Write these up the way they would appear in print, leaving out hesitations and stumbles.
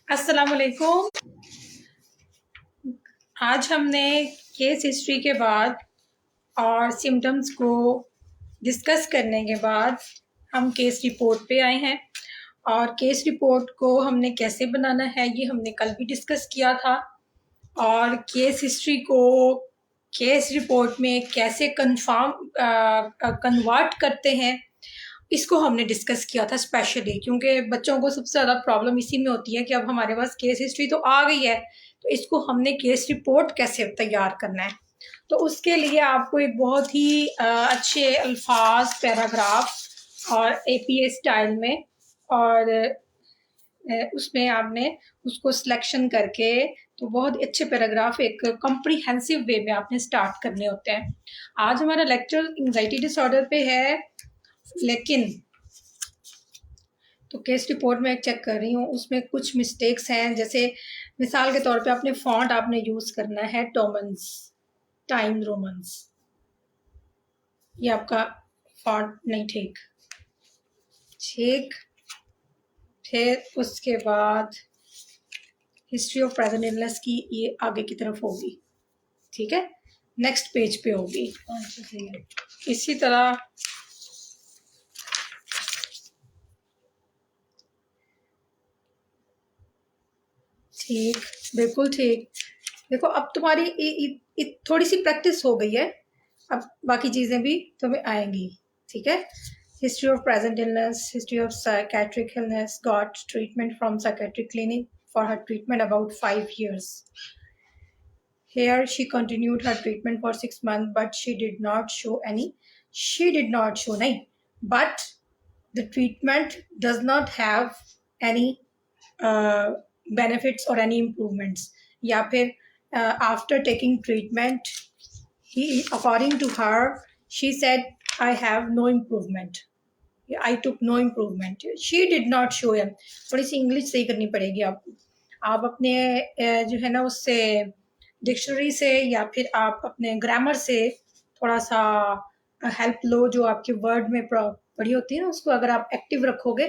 अस्सलाम वालेकुम। आज हमने केस हिस्ट्री के बाद और सिम्टम्स को डिस्कस करने के बाद हम केस रिपोर्ट पे आए हैं। और केस रिपोर्ट को हमने कैसे बनाना है ये हमने कल भी डिस्कस किया था। और केस हिस्ट्री को केस रिपोर्ट में कैसे कन्वर्ट करते हैं इसको हमने डिस्कस किया था स्पेशली, क्योंकि बच्चों को सबसे ज़्यादा प्रॉब्लम इसी में होती है कि अब हमारे पास केस हिस्ट्री तो आ गई है, तो इसको हमने केस रिपोर्ट कैसे तैयार करना है। तो उसके लिए आपको एक बहुत ही अच्छे अल्फाज, पैराग्राफ और एपीए स्टाइल में और उसमें आपने उसको सिलेक्शन करके तो बहुत अच्छे पैराग्राफ एक कॉम्प्रिहेंसिव वे में आपने स्टार्ट करने होते हैं। आज हमारा लेक्चर एंजाइटी डिसऑर्डर पे है, लेकिन तो केस रिपोर्ट में चेक कर रही हूँ, उसमें कुछ मिस्टेक्स हैं। जैसे मिसाल के तौर पे आपने फॉन्ट आपने यूज़ करना है टॉमन्स, टाइम रोमन्स, ये आपका फॉन्ट नहीं ठीक। फिर उसके बाद हिस्ट्री ऑफ प्रेजेंट इलनेस की ये आगे की तरफ होगी, ठीक है, नेक्स्ट पेज पे होगी। इसी तरह ठीक, बिल्कुल ठीक। देखो अब तुम्हारी थोड़ी सी प्रैक्टिस हो गई है, अब बाकी चीज़ें भी तुम्हें आएंगी, ठीक है। History of present illness, history of psychiatric illness, got treatment from psychiatric clinic for her treatment about 5 years. Here she continued her treatment for 6 months, but she did not show but the treatment does not have any benefits or any improvements. या फिर after taking treatment, according to her, she said, I have no improvement. I took no improvement. She did not show him. थोड़ी सी English सही करनी पड़ेगी आपको। आप अपने जो है ना उससे डिक्शनरी से या फिर आप अपने ग्रामर से थोड़ा सा हेल्प लो, जो आपके वर्ड में पढ़ी होती है ना, उसको अगर आप एक्टिव रखोगे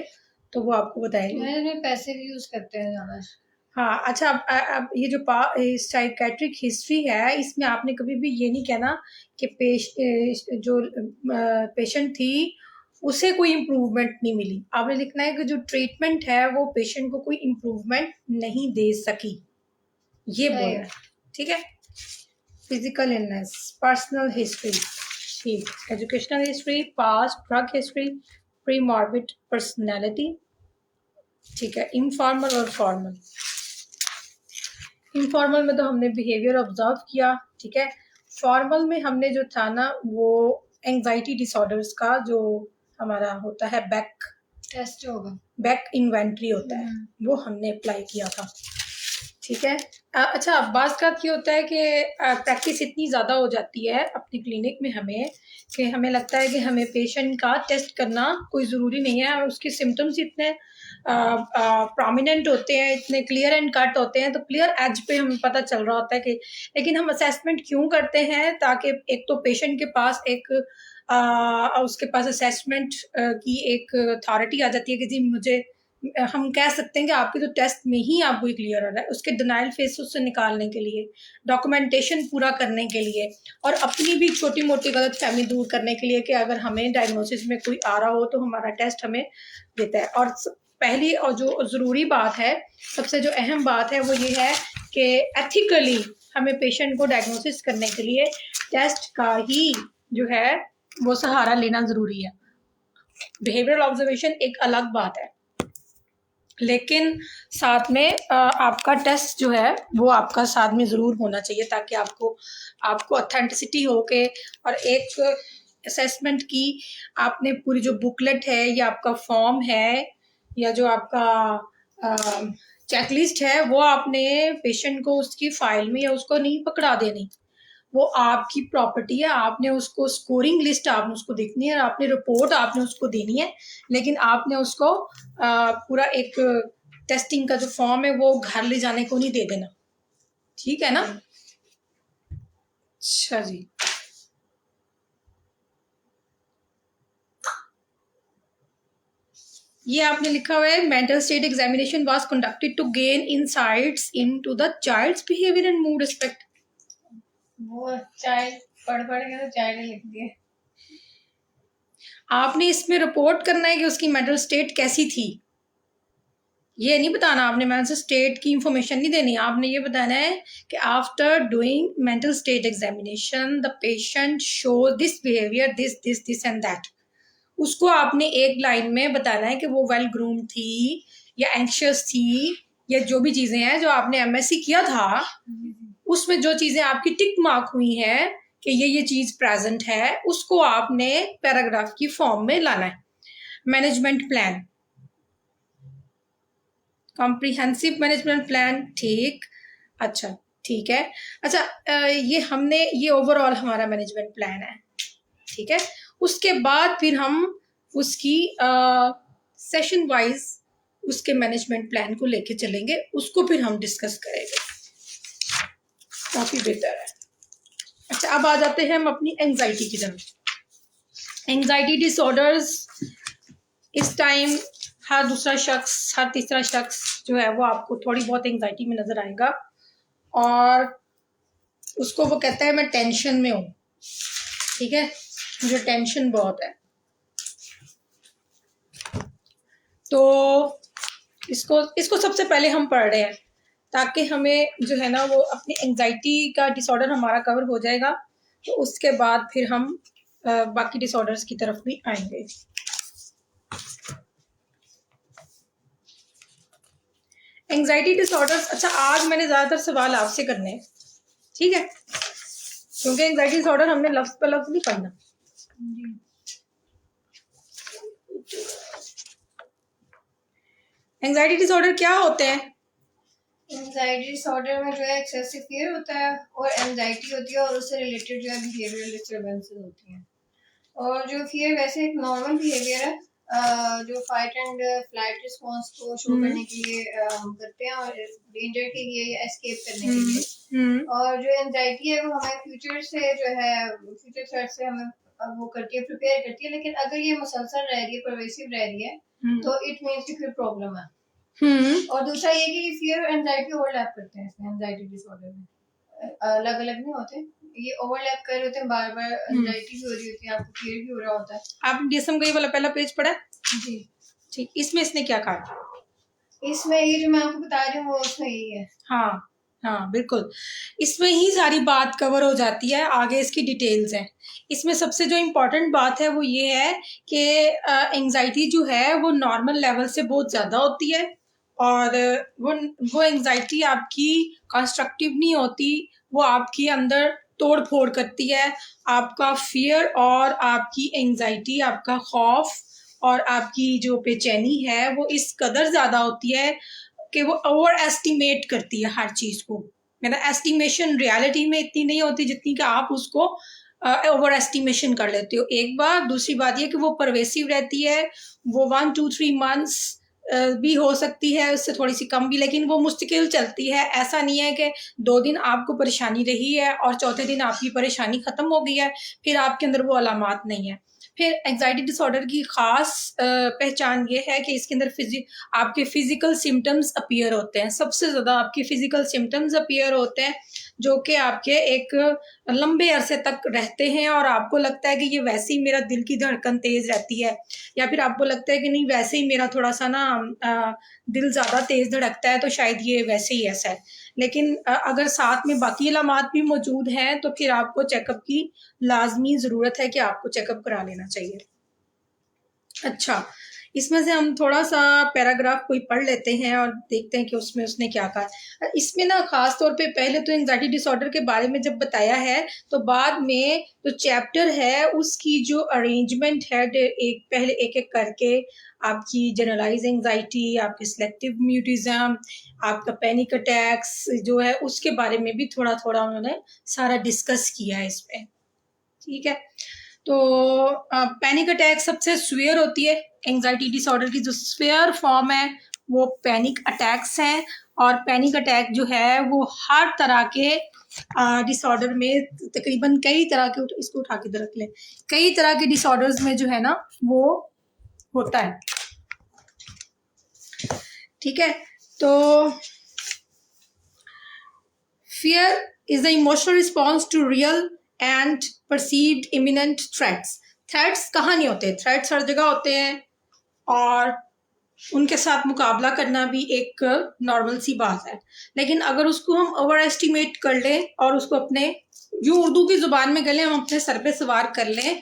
तो वो आपको बताएगी। पैसे भी यूज करते हैं ज्यादा। हाँ अच्छा, अब ये जो साइकेट्रिक हिस्ट्री है, इसमें आपने कभी भी ये नहीं कहना कि जो पेशेंट थी उसे कोई इम्प्रूवमेंट नहीं मिली। आपने लिखना है कि जो ट्रीटमेंट है वो पेशेंट को कोई इम्प्रूवमेंट नहीं दे सकी, ये बोलना है, ठीक है। फिजिकल इलनेस, पर्सनल हिस्ट्री, ठीक, educational history, past, drug history, pre morbid personality, ठीक है। इनफॉर्मल और फॉर्मल, इनफॉर्मल में तो हमने बिहेवियर ऑब्जर्व किया, ठीक है। फॉर्मल में हमने जो था ना वो एंजाइटी डिसऑर्डर्स का जो हमारा होता है बैक टेस्ट होगा, बैक इन्वेंट्री होता है, वो हमने अप्लाई किया था, ठीक है। अच्छा, बात का ये होता है कि प्रैक्टिस इतनी ज़्यादा हो जाती है अपनी क्लिनिक में हमें कि हमें लगता है कि हमें पेशेंट का टेस्ट करना कोई ज़रूरी नहीं है, और उसके सिम्टम्स इतने प्रोमिनेंट होते हैं, इतने क्लियर एंड कट होते हैं, तो क्लियर एज पे हमें पता चल रहा होता है कि, लेकिन हम असेसमेंट क्यों करते हैं, ताकि एक तो पेशेंट के पास उसके पास असेसमेंट की एक अथॉरिटी आ जाती है कि जी मुझे, हम कह सकते हैं कि आपके तो टेस्ट में ही आपको क्लियर हो रहा है, उसके डिनाइल फेस उससे निकालने के लिए, डॉक्यूमेंटेशन पूरा करने के लिए, और अपनी भी छोटी मोटी गलत फहमी दूर करने के लिए कि अगर हमें डायग्नोसिस में कोई आ रहा हो तो हमारा टेस्ट हमें देता है। और पहली और जो ज़रूरी बात है, सबसे जो अहम बात है वो ये है कि एथिकली हमें पेशेंट को डायग्नोसिस करने के लिए टेस्ट का ही जो है वो सहारा लेना ज़रूरी है। बिहेवियरल ऑब्जर्वेशन एक अलग बात है, लेकिन साथ में आपका टेस्ट जो है वो आपका साथ में ज़रूर होना चाहिए, ताकि आपको ऑथेंटिसिटी हो के, और एक असेसमेंट की आपने पूरी जो बुकलेट है या आपका फॉर्म है या जो आपका चेकलिस्ट है वो आपने पेशेंट को उसकी फाइल में या उसको नहीं पकड़ा देनी, वो आपकी प्रॉपर्टी है। आपने उसको स्कोरिंग लिस्ट आपने उसको देखनी है, आपने रिपोर्ट आपने उसको देनी है, लेकिन आपने उसको पूरा एक टेस्टिंग का जो फॉर्म है वो घर ले जाने को नहीं दे देना, ठीक है ना। अच्छा जी, ये आपने लिखा हुआ है mental state examination was conducted to gain insights into the child's behaviour and mood aspect. वो चाइल्ड पढ़ के तो चाइल्ड लिख दिए। आपने इसमें रिपोर्ट करना है कि उसकी मेंटल स्टेट कैसी थी, ये नहीं बताना आपने, मेंटल स्टेट की इंफॉर्मेशन नहीं देनी, आपने ये बताना है कि after doing mental state examination the patient show this behaviour this this this and that. उसको आपने एक लाइन में बताना है कि वो वेल ग्रूम थी या एंक्शियस थी या जो भी चीजें हैं जो आपने एमएससी किया था उसमें जो चीजें आपकी टिक मार्क हुई हैं कि ये चीज प्रेजेंट है, उसको आपने पैराग्राफ की फॉर्म में लाना है। Management plan, comprehensive management plan, ठीक, अच्छा ठीक है। अच्छा ये हमने ये ओवरऑल हमारा मैनेजमेंट प्लान है, ठीक है। उसके बाद फिर हम उसकी सेशन वाइज उसके मैनेजमेंट प्लान को लेके चलेंगे, उसको फिर हम डिस्कस करेंगे, काफी बेहतर है। अच्छा अब आ जाते हैं हम अपनी एंजाइटी की तरफ। एंजाइटी डिसऑर्डर्स, इस टाइम हर दूसरा शख्स, हर तीसरा शख्स जो है वो आपको थोड़ी बहुत एंजाइटी में नजर आएगा और उसको वो कहता है मैं टेंशन में हूँ, ठीक है, मुझे टेंशन बहुत है। तो इसको सबसे पहले हम पढ़ रहे हैं ताकि हमें जो है ना वो अपनी एंजाइटी का डिसऑर्डर हमारा कवर हो जाएगा, तो उसके बाद फिर हम बाकी डिसऑर्डर्स की तरफ भी आएंगे। एंजाइटी डिसऑर्डर्स, अच्छा आज मैंने ज़्यादातर सवाल आपसे करने हैं, ठीक है, क्योंकि एंजाइटी डिसऑर्डर हमने लफ्ज पर लफ्ज नहीं पढ़ना। एंजाइटी डिसऑर्डर क्या होते हैं? एंजाइटी डिसऑर्डर में जो है एक्सेसिव फियर होता है और एंजाइटी होती है और उससे रिलेटेड जो है बिहेवियरल डिस्टर्बेंसेस होती हैं। और जो फियर वैसे एक नॉर्मल बिहेवियर है जो फाइट एंड फ्लाइट रिस्पांस को शो करने के लिए हम करते हैं और डेंजर के लिए या एस्केप करने के लिए। और जो एंजाइटी है वो हमें फ्यूचर से जो है फ्यूचर थ्रेट से हमें वो करती है, प्रिपेयर करती है, लेकिन अगर ये मुसलसल रह रही है, परवेसिव रह रही है तो इट मीन्स कि कोई प्रॉब्लम है। और दूसरा ये कि फियर और एंजाइटी ओवरलैप करते हैं इसमें, एंजाइटी डिसऑर्डर में अलग अलग नहीं होते, ये ओवरलैप कर रहे होते हैं, बार बार एंजाइटी भी हो रही होती है, आपको फियर भी हो रहा होता है। आपने डीएसएम का ये वाला पहला पेज पढ़ा? जी ठीक, इसमें इसने क्या कहा? इसमें ये जो मैं आपको बता रही हूँ वो उसमें यही है। हाँ हाँ बिल्कुल, इसमें ही सारी बात कवर हो जाती है, आगे इसकी डिटेल्स हैं। इसमें सबसे जो इम्पोर्टेंट बात है वो ये है कि एंजाइटी जो है वो नॉर्मल लेवल से बहुत ज़्यादा होती है और वो एंजाइटी आपकी कंस्ट्रक्टिव नहीं होती, वो आपके अंदर तोड़ फोड़ करती है। आपका फियर और आपकी एंजाइटी, आपका खौफ और आपकी जो बेचैनी है वो इस कदर ज़्यादा होती है कि वो ओवर एस्टिमेट करती है हर चीज़ को। मेरा एस्टिमेशन रियलिटी में इतनी नहीं होती जितनी कि आप उसको ओवर एस्टिमेशन कर लेते हो। एक बात, दूसरी बात ये कि वो परवेसिव रहती है, वो 1 2 3 मंथ्स भी हो सकती है, उससे थोड़ी सी कम भी, लेकिन वो मुस्तकिल चलती है। ऐसा नहीं है कि 2 दिन आपको परेशानी रही है और चौथे दिन आपकी परेशानी ख़त्म हो गई है, फिर आपके अंदर वो अलामात नहीं है। फिर एंजाइटी डिसऑर्डर की ख़ास पहचान ये है कि इसके अंदर आपके फिजिकल सिम्टम्स अपीयर होते हैं, सबसे ज़्यादा आपके फिजिकल सिम्टम्स अपीयर होते हैं जो कि आपके एक लंबे अरसे तक रहते हैं और आपको लगता है कि ये वैसे ही मेरा दिल की धड़कन तेज़ रहती है, या फिर आपको लगता है कि नहीं वैसे ही मेरा थोड़ा सा ना दिल ज़्यादा तेज़ धड़कता है तो शायद ये वैसे ही ऐसा है। लेकिन अगर साथ में बाकी अलामात भी मौजूद हैं तो फिर आपको चेकअप की लाजमी ज़रूरत है कि आपको चेकअप करा लेना चाहिए। अच्छा, इसमें से हम थोड़ा सा पैराग्राफ कोई पढ़ लेते हैं और देखते हैं कि उसमें उसने क्या कहा। इसमें ना ख़ास तौर पे पहले तो एंजाइटी डिसऑर्डर के बारे में जब बताया है तो बाद में जो चैप्टर है उसकी जो अरेंजमेंट है, एक पहले एक एक करके आपकी जनरलाइज एंजाइटी, आपकी सिलेक्टिव म्यूटिज्म, आपका पैनिक अटैक्स जो है उसके बारे में भी थोड़ा थोड़ा उन्होंने सारा डिस्कस किया है इसमें, ठीक है। तो पैनिक अटैक सबसे स्वेयर होती है, एंजाइटी डिसऑर्डर की जो स्वेयर फॉर्म है वो पैनिक अटैक्स हैं। और पैनिक अटैक जो है वो हर तरह के डिसऑर्डर में तकरीबन कई तरह के, इसको उठा के रख लें, कई तरह के डिसऑर्डर्स में जो है ना वो होता है। ठीक है, तो fear is the emotional response to real and perceived imminent threats. Threats कहाँ नहीं होते, थ्रेट्स हर जगह होते हैं और उनके साथ मुकाबला करना भी एक नॉर्मल सी बात है। लेकिन अगर उसको हम ओवर एस्टिमेट कर लें और उसको अपने जो उर्दू की ज़ुबान में गले हम अपने सर पे सवार कर लें।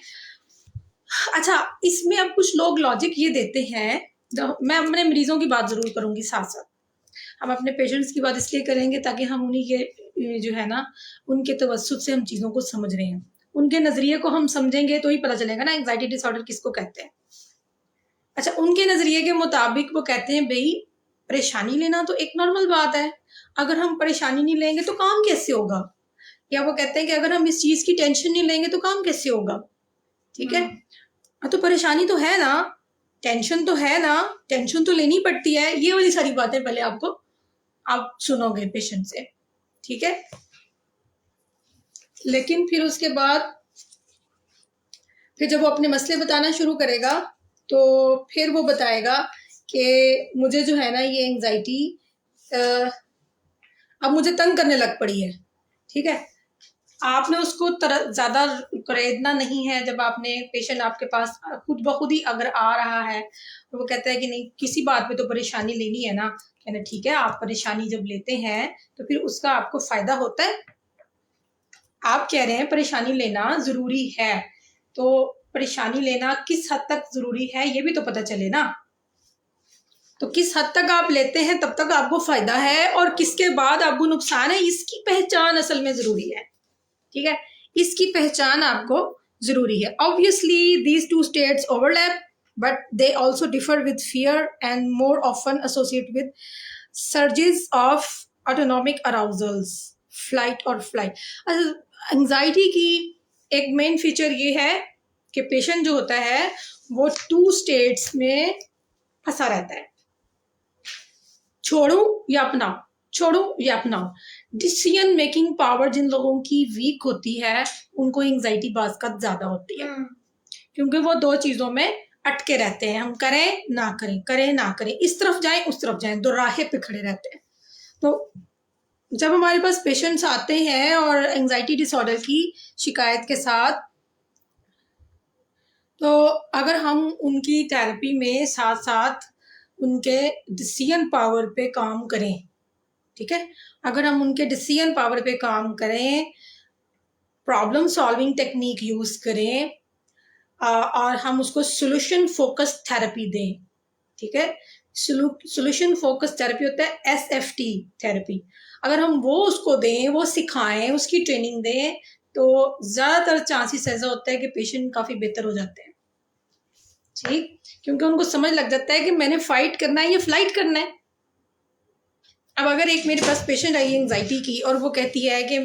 अच्छा, इसमें अब कुछ लोग लॉजिक ये देते हैं, मैं अपने मरीजों की बात ज़रूर करूँगी साथ साथ, हम अपने पेशेंट्स की बात इसलिए करेंगे ताकि हम उन्हीं के जो है ना उनके तवज्जुद से हम चीज़ों को समझ रहे हैं, उनके नज़रिए को हम समझेंगे तो ही पता चलेगा ना एंग्जाइटी डिसऑर्डर किसको कहते हैं। अच्छा, उनके नज़रिए के मुताबिक वो कहते हैं भाई परेशानी लेना तो एक नॉर्मल बात है, अगर हम परेशानी नहीं लेंगे तो काम कैसे होगा, या वो कहते हैं कि अगर हम इस चीज़ की टेंशन नहीं लेंगे तो काम कैसे होगा। ठीक है, तो परेशानी तो है ना, टेंशन तो है ना, टेंशन तो लेनी पड़ती है, ये वाली सारी बातें पहले आपको आप सुनोगे पेशेंट से। ठीक है, लेकिन फिर उसके बाद फिर जब वो अपने मसले बताना शुरू करेगा तो फिर वो बताएगा कि मुझे जो है ना ये एंग्जाइटी अब मुझे तंग करने लग पड़ी है। ठीक है, आपने उसको ज़्यादा करेदना नहीं है। जब आपने पेशेंट आपके पास खुद ब खुद ही अगर आ रहा है तो वो कहता है कि नहीं किसी बात पे तो परेशानी लेनी है ना, कहना ठीक है, आप परेशानी जब लेते हैं तो फिर उसका आपको फ़ायदा होता है। आप कह रहे हैं परेशानी लेना ज़रूरी है, तो परेशानी लेना किस हद तक ज़रूरी है ये भी तो पता चले ना। तो किस हद तक आप लेते हैं तब तक आपको फ़ायदा है और किसके बाद आपको नुकसान है, इसकी पहचान असल में ज़रूरी है। ठीक है, इसकी पहचान आपको ज़रूरी है। Obviously these two states overlap but they also differ with fear and more often associate with surges of autonomic arousals, flight और फ्लाइट। एंग्जाइटी की एक मेन फीचर ये है कि पेशेंट जो होता है वो 2 स्टेट्स में फंसा रहता है, छोड़ूं या अपनाऊं, छोड़ूं या अपनाऊं। डिसीजन मेकिंग पावर जिन लोगों की वीक होती है उनको एंग्जाइटी बाज़ ज्यादा होती है, क्योंकि वो 2 चीजों में अटके रहते हैं, हम करें ना करें, करें ना करें, इस तरफ जाएं उस तरफ जाएं, 2 राहें पे खड़े रहते हैं। तो जब हमारे पास पेशेंट्स आते हैं और एंग्जाइटी डिसऑर्डर की शिकायत के साथ, तो अगर हम उनकी थेरेपी में साथ साथ उनके डिसीजन पावर पे काम करें, ठीक है, अगर हम उनके डिसीजन पावर पे काम करें, प्रॉब्लम सॉल्विंग टेक्निक यूज़ करें और हम उसको सोल्यूशन फोकस थेरेपी दें। ठीक है, सोल्यूशन फोकस थेरेपी होता है SFT थेरेपी। अगर हम वो उसको दें, वो सिखाएं, उसकी ट्रेनिंग दें, तो ज़्यादातर चांसेस ऐसा होता है कि पेशेंट काफ़ी बेहतर हो जाते हैं। ठीक, क्योंकि उनको समझ लग जाता है कि मैंने फाइट करना है या फ्लाइट करना है। अब अगर एक मेरे पास पेशेंट आई एंग्जाइटी की और वो कहती है कि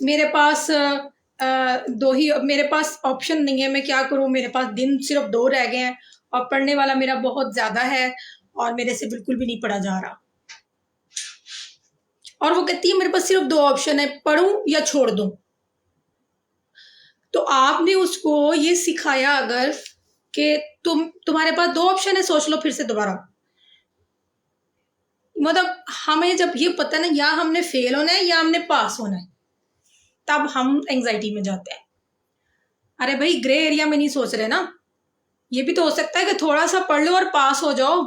मेरे पास मेरे पास ऑप्शन नहीं है, मैं क्या करूं, मेरे पास दिन सिर्फ 2 रह गए हैं और पढ़ने वाला मेरा बहुत ज़्यादा है और मेरे से बिल्कुल भी नहीं पढ़ा जा रहा, और वो कहती है मेरे पास सिर्फ 2 ऑप्शन है, पढ़ूं या छोड़ दूं। तो आपने उसको ये सिखाया अगर कि तुम्हारे पास 2 ऑप्शन है, सोच लो फिर से दोबारा। मतलब हमें जब ये पता है ना, या हमने फेल होना है या हमने पास होना है, तब हम एंग्जाइटी में जाते हैं। अरे भाई ग्रे एरिया में नहीं सोच रहे ना, ये भी तो हो सकता है कि थोड़ा सा पढ़ लो और पास हो जाओ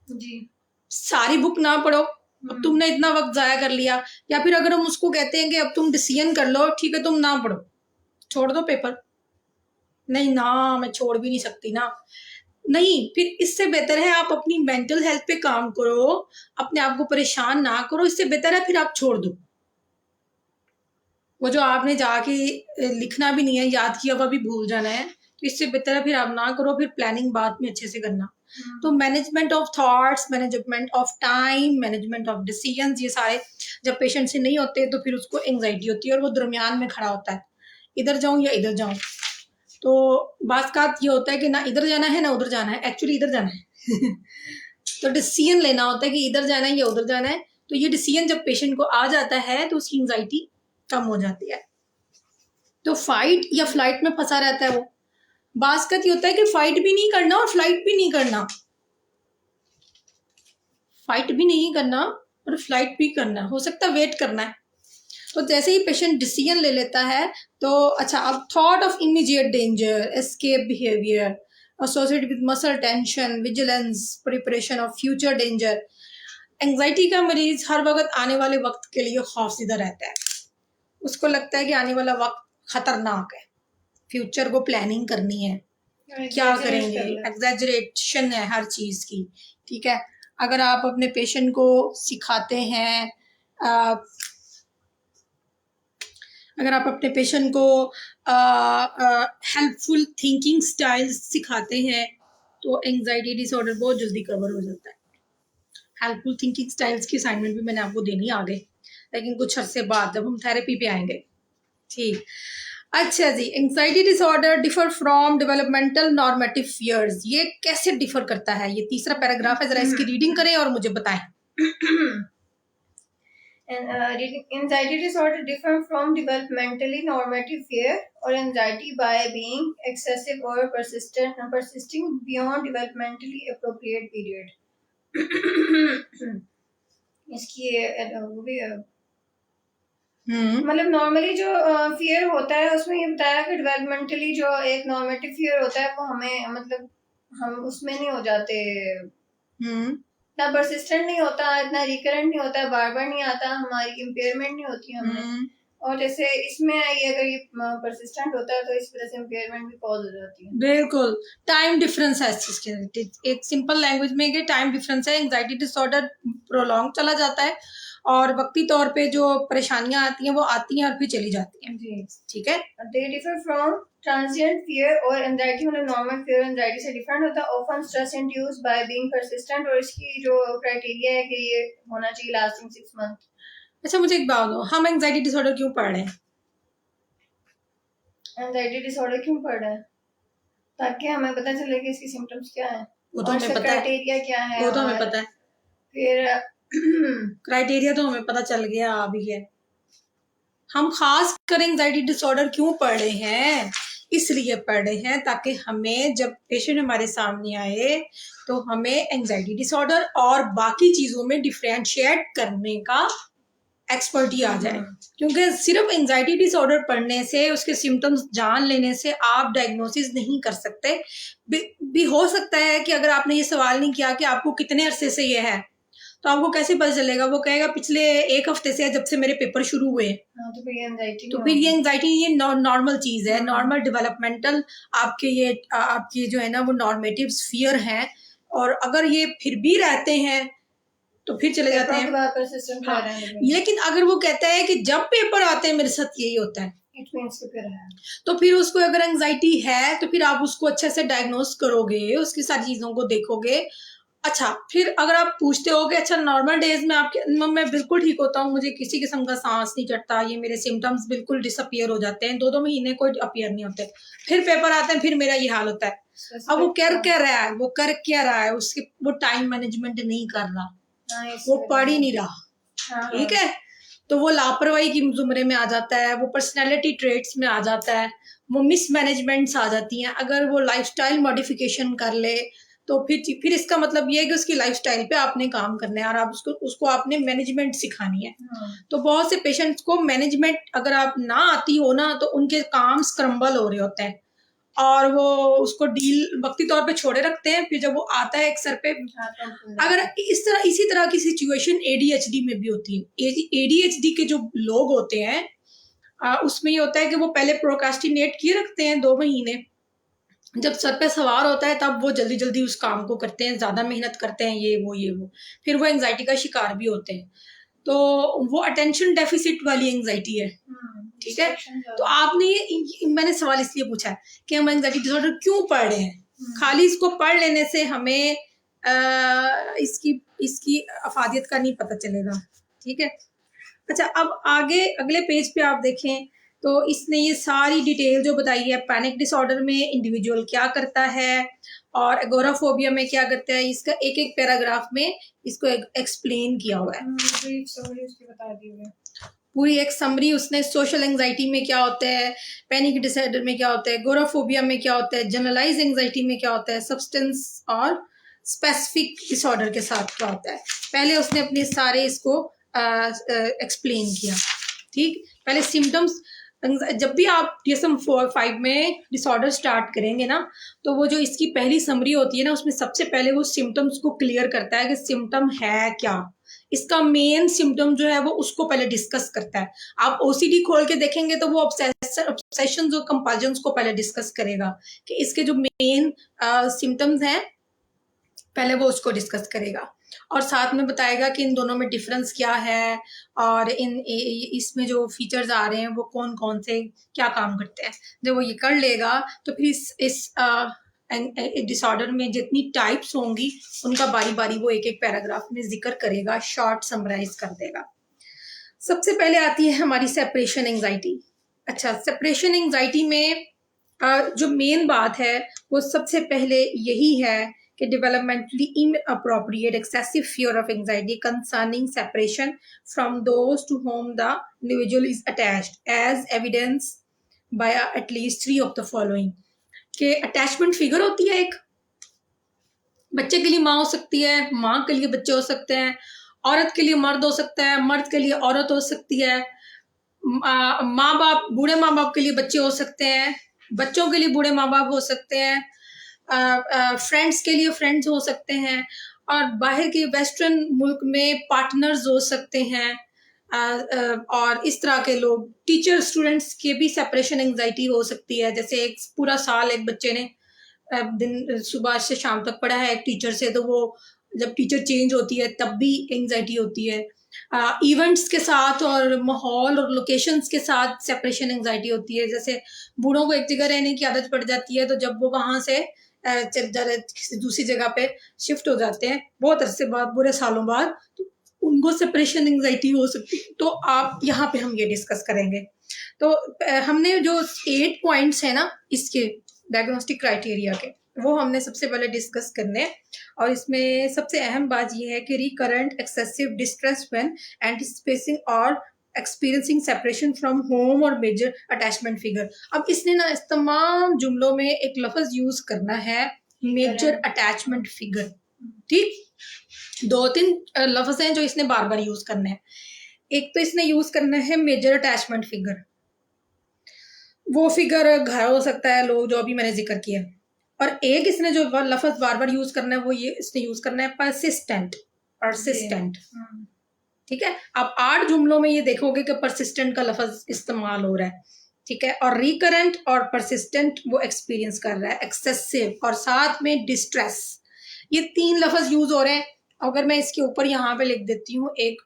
जी, सारी बुक ना पढ़ो, अब तुमने इतना वक्त जाया कर लिया। या फिर अगर हम उसको कहते हैं कि अब तुम डिसीजन कर लो, ठीक है तुम ना पढ़ो, छोड़ दो पेपर, नहीं ना मैं छोड़ भी नहीं सकती ना, नहीं, फिर इससे बेहतर है आप अपनी मेंटल हेल्थ पे काम करो, अपने आप को परेशान ना करो, इससे बेहतर है फिर आप छोड़ दो। वो जो आपने जाके लिखना भी नहीं है, याद किया हुआ भी भूल जाना है, तो इससे बेहतर है फिर आप ना करो, फिर प्लानिंग बाद में अच्छे से करना। तो management of thoughts, management of time, management of decisions, ये सारे जब पेशेंट से नहीं होते तो फिर उसको एंग्जाइटी होती है और वो दरमियान में खड़ा होता है, इधर जाऊं या इधर जाऊं। तो बात ये होता है कि ना इधर जाना है ना उधर जाना है, एक्चुअली इधर जाना है तो डिसीजन लेना होता है कि इधर जाना है या उधर जाना है। तो ये डिसीजन जब पेशेंट को आ जाता है तो उसकी एंग्जाइटी कम हो जाती है। तो फाइट या फ्लाइट में फंसा रहता है वो, बास का ये होता है कि फाइट भी नहीं करना और फ्लाइट भी नहीं करना, फाइट भी नहीं करना और फ्लाइट भी करना, हो सकता है वेट करना है। तो जैसे ही पेशेंट डिसीजन ले लेता है तो अच्छा, अब thought of immediate danger, escape behaviour associated with muscle tension, vigilance, preparation of future danger. Anxiety का मरीज हर वक्त आने वाले वक्त के लिए खौफजदा रहता है, उसको लगता है कि आने वाला वक्त खतरनाक है, फ्यूचर को प्लानिंग करनी है, क्या करेंगे, एग्जैजरेशन है हर चीज की। ठीक है, अगर आप अपने पेशेंट को सिखाते हैं, अगर आप अपने पेशेंट को हेल्पफुल थिंकिंग स्टाइल सिखाते हैं तो एंजाइटी डिसऑर्डर बहुत जल्दी कवर हो जाता है। हेल्पफुल थिंकिंग स्टाइल्स की असाइनमेंट भी मैंने आपको देनी आगे, लेकिन कुछ अरसे बाद जब हम थेरेपी पे आएंगे। ठीक, अच्छा जी, anxiety disorder differ from developmental normative fears, ये कैसे डिफर करता है? ये तीसरा पैराग्राफ है, जरा इसकी रीडिंग करें और मुझे बताएं। Anxiety disorder differ from developmentally normative fear or anxiety by being excessive or persisting beyond developmentally appropriate period. इसकी वो भी मतलब नॉर्मली जो फियर होता है उसमें ये बताया कि डेवलपमेंटली जो एक नॉर्मेटिव फियर होता है वो हमें मतलब हम उसमें नहीं हो जाते, इतना परसिस्टेंट नहीं होता, इतना रिकरेंट नहीं होता, बार बार नहीं आता, हमारी इम्पेयरमेंट नहीं होती हमें। और जैसे इसमें ये अगर ये परसिस्टेंट होता है तो इस वजह से इम्पेयरमेंट भी कॉज हो जाती है। बिल्कुल, टाइम डिफरेंस है इस चीज के, एक सिंपल लैंग्वेज में कि टाइम डिफरेंस है। एंजाइटी डिसऑर्डर प्रोलॉन्ग चला जाता है और वक्ती तौर पे जो परेशानियां आती हैं वो आती हैं और फिर चली जाती हैं जी। ठीक है, they differ from transient fear और एंजाइटी, मतलब नॉर्मल फियर एंजाइटी से डिफरेंट होता है। Often stress induced by being persistent, और इसकी जो क्राइटेरिया है कि ये होना चाहिए लास्टिंग 6 मंथ। अच्छा मुझे एक बात दो, हम एंजाइटी डिसऑर्डर क्यों पढ़ रहे हैं? एंजाइटी डिसऑर्डर क्यों पढ़ रहे हैं? ताकि हमें पता चले कि इसकी सिम्टम्स क्या है, वो तो हमें पता है, क्राइटेरिया क्या है, वो तो हमें पता है। फिर क्राइटेरिया तो हमें पता चल गया अभी है। हम खास कर एंजाइटी डिसऑर्डर क्यों पढ़ रहे हैं? इसलिए पढ़ रहे हैं ताकि हमें जब पेशेंट हमारे सामने आए तो हमें एंजाइटी डिसऑर्डर और बाकी चीजों में डिफरेंशिएट करने का एक्सपर्टी आ जाए। क्योंकि सिर्फ एंजाइटी डिसऑर्डर पढ़ने से, उसके सिम्टम्स जान लेने से आप डायग्नोसिस नहीं कर सकते। भी हो सकता है कि अगर आपने ये सवाल नहीं किया कि आपको कितने अरसे से ये है, तो आपको कैसे पता चलेगा? वो कहेगा पिछले 1 हफ्ते से, जब से मेरे पेपर शुरू हुए। तो फिर ये एंजाइटी ये नॉर्मल चीज है, नॉर्मल डेवलपमेंटल आपके जो है ना वो नॉर्मेटिव फियर हैं। और अगर ये फिर भी रहते हैं तो फिर चले जाते हैं। हाँ, लेकिन अगर वो कहता है कि जब पेपर आते हैं मेरे साथ यही होता है, तो फिर उसको अगर एंजाइटी है तो फिर आप उसको अच्छे से डायग्नोस करोगे, उसकी सारी चीजों को देखोगे। अच्छा, फिर अगर आप पूछते हो कि अच्छा नॉर्मल डेज में मैं बिल्कुल ठीक होता हूँ, मुझे किसी किस्म का सांस नहीं चढ़ता, ये मेरे सिम्टम्स बिल्कुल डिसअपियर हो जाते हैं, 2-2 महीने कोई अपीयर नहीं होते, फिर पेपर आते हैं, फिर मेरा ये हाल होता है। अब वो कर क्या रहा है, वो कर क्या रहा है, उसके वो टाइम मैनेजमेंट नहीं कर रहा, वो पढ़ ही नहीं रहा। ठीक है, तो वो लापरवाही की जुमरे में आ जाता है, वो पर्सनैलिटी ट्रेट्स में आ जाता है, वो मिसमैनेजमेंट्स आ जाती हैं। अगर वो लाइफस्टाइल मॉडिफिकेशन कर ले तो फिर इसका मतलब ये है कि उसकी लाइफस्टाइल पे आपने काम करना है और आप उसको आपने मैनेजमेंट सिखानी है। तो बहुत से पेशेंट्स को मैनेजमेंट अगर आप ना आती हो ना तो उनके काम स्क्रम्बल हो रहे होते हैं और वो उसको डील वक्ती तौर पे छोड़े रखते हैं। फिर जब वो आता है एक सर पे, अगर इसी तरह की सिचुएशन ADHD में भी होती है। ADHD के जो लोग होते हैं उसमें ये होता है कि वो पहले प्रोक्रास्टिनेट किए रखते हैं 2 महीने, जब सर पे सवार होता है तब वो जल्दी जल्दी उस काम को करते हैं, ज्यादा मेहनत करते हैं, ये वो फिर वो एंजाइटी का शिकार भी होते हैं। तो वो अटेंशन डेफिसिट वाली एंजाइटी है। ठीक है, तो आपने मैंने सवाल इसलिए पूछा है कि हम एंजाइटी डिसऑर्डर क्यों पढ़ रहे हैं। खाली इसको पढ़ लेने से हमें इसकी अफादियत का नहीं पता चलेगा। ठीक है, अच्छा अब आगे अगले पेज पे आप देखें तो इसने ये सारी डिटेल जो बताई है, पैनिक डिसऑर्डर में इंडिविजुअल क्या करता है और एगोराफोबिया में क्या करता है, इसका एक एक पैराग्राफ में इसको एक्सप्लेन किया हुआ है। बता दी पूरी एक समरी उसने सोशल एंजाइटी में क्या होता है, पैनिक डिसऑर्डर में क्या होता है, गोराफोबिया में क्या होता है, जनरलाइज एंजाइटी में क्या होता है, सब्सटेंस और स्पेसिफिक डिसऑर्डर के साथ क्या होता है। पहले उसने अपने सारे इसको एक्सप्लेन किया। ठीक, पहले सिम्टम्स, जब भी आप DSM-5 में डिसऑर्डर स्टार्ट करेंगे ना, तो वो जो इसकी पहली समरी होती है ना, उसमें सबसे पहले वो सिम्टम्स को क्लियर करता है कि सिम्टम है क्या, इसका मेन सिम्टम जो है वो उसको पहले डिस्कस करता है। आप OCD खोल के देखेंगे तो वो ऑब्सेशंस और कंपल्जन्स को पहले डिस्कस करेगा कि इसके जो मेन सिम्टम्स हैं पहले वो उसको डिस्कस करेगा, और साथ में बताएगा कि इन दोनों में डिफरेंस क्या है और इसमें जो फीचर्स आ रहे हैं वो कौन कौन से क्या काम करते हैं। जब वो ये कर लेगा तो फिर इस डिसऑर्डर में जितनी टाइप्स होंगी उनका बारी बारी वो एक एक पैराग्राफ में जिक्र करेगा, शॉर्ट समराइज कर देगा। सबसे पहले आती है हमारी सेपरेशन एंजाइटी। अच्छा, सेपरेशन एंजाइटी में जो मेन बात है वो सबसे पहले यही है कि developmentally inappropriate excessive fear of anxiety concerning separation from those to whom the individual is attached as evidenced by at least 3 of the following। कि अटैचमेंट फिगर होती है एक, बच्चे के लिए माँ हो सकती है, माँ के लिए बच्चे हो सकते हैं, औरत के लिए मर्द हो सकता है, मर्द के लिए औरत हो सकती है, माँ बाप, बूढ़े माँ बाप के लिए बच्चे हो सकते हैं, बच्चों के लिए बूढ़े माँ बाप हो सकते हैं, फ्रेंड्स के लिए फ्रेंड्स हो सकते हैं, और बाहर के वेस्टर्न मुल्क में पार्टनर्स हो सकते हैं, और इस तरह के लोग। टीचर स्टूडेंट्स के भी सेपरेशन एंजाइटी हो सकती है। जैसे एक पूरा साल एक बच्चे ने दिन सुबह से शाम तक पढ़ा है एक टीचर से, तो वो जब टीचर चेंज होती है तब भी एंजाइटी होती है। इवेंट्स के साथ और माहौल और लोकेशंस के साथ सेपरेशन एंजाइटी होती है। जैसे बूढ़ों को एक जगह रहने की आदत पड़ जाती है, तो जब वो वहाँ से किसी दूसरी जगह पे शिफ्ट हो जाते हैं बहुत अरसे बाद, बुरे सालों बाद, तो उनको सेपरेशन एंजाइटी हो सकती है। तो आप यहाँ पे हम ये डिस्कस करेंगे। तो हमने जो 8 पॉइंट्स है ना इसके डायग्नोस्टिक क्राइटेरिया के, वो हमने सबसे पहले डिस्कस करने हैं। और इसमें सबसे अहम बात यह है कि recurrent excessive distress when anticipating और एक्सपीरियंसिंग सेपरेशन फ्रॉम होम और मेजर अटैचमेंट फिगर। अब इसने ना इस तमाम जुमलों में एक लफ्ज यूज करना है, मेजर अटैचमेंट फिगर। ठीक, 2-3 लफ्ज हैं जो इसने बार बार यूज करने हैं। एक तो इसने यूज करना है मेजर अटैचमेंट फिगर। वो फिगर घर हो सकता है, लोग जो अभी मैंने जिक्र किया। और एक इसने जो लफ्ज बार बार यूज करना है वो ये इसने यूज करना है परसिस्टेंट। परसिस्टेंट, ठीक है। आप 8 जुमलों में ये देखोगे कि परसिस्टेंट का लफ्ज इस्तेमाल हो रहा है, ठीक है। और रिकरेंट और परसिस्टेंट वो एक्सपीरियंस कर रहा है, एक्सेसिव और साथ में डिस्ट्रेस, ये 3 लफ्ज यूज हो रहे हैं। अगर मैं इसके ऊपर यहाँ पे लिख देती हूँ, एक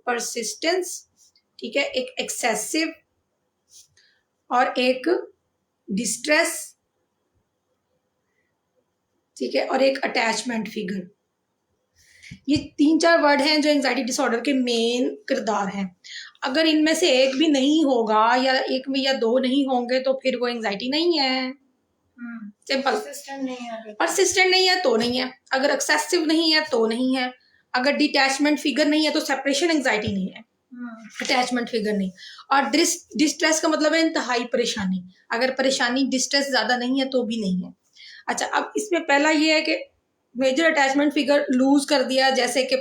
परसिस्टेंस, ठीक है, एक एक्सेसिव और एक डिस्ट्रेस, ठीक है, और एक अटैचमेंट फिगर। ये 3-4 वर्ड हैं जो एंजाइटी डिसऑर्डर के मेन किरदार हैं। अगर इनमें से एक भी नहीं होगा या एक में या 2 नहीं होंगे तो फिर वो एंजाइटी नहीं है। सिंपल। परसिस्टेंट नहीं है तो नहीं है, अगर एक्सेसिव नहीं है तो नहीं है, अगर डिटैचमेंट फिगर नहीं है तो सेपरेशन एंजाइटी नहीं है, अटैचमेंट फिगर नहीं। और डिस्ट्रेस का मतलब है इंतहाई परेशानी, अगर परेशानी डिस्ट्रेस ज्यादा नहीं है तो भी नहीं है। अच्छा, अब इसमें पहला ये है कि मेजर अटैचमेंट फिगर लूज कर दिया, जैसे कि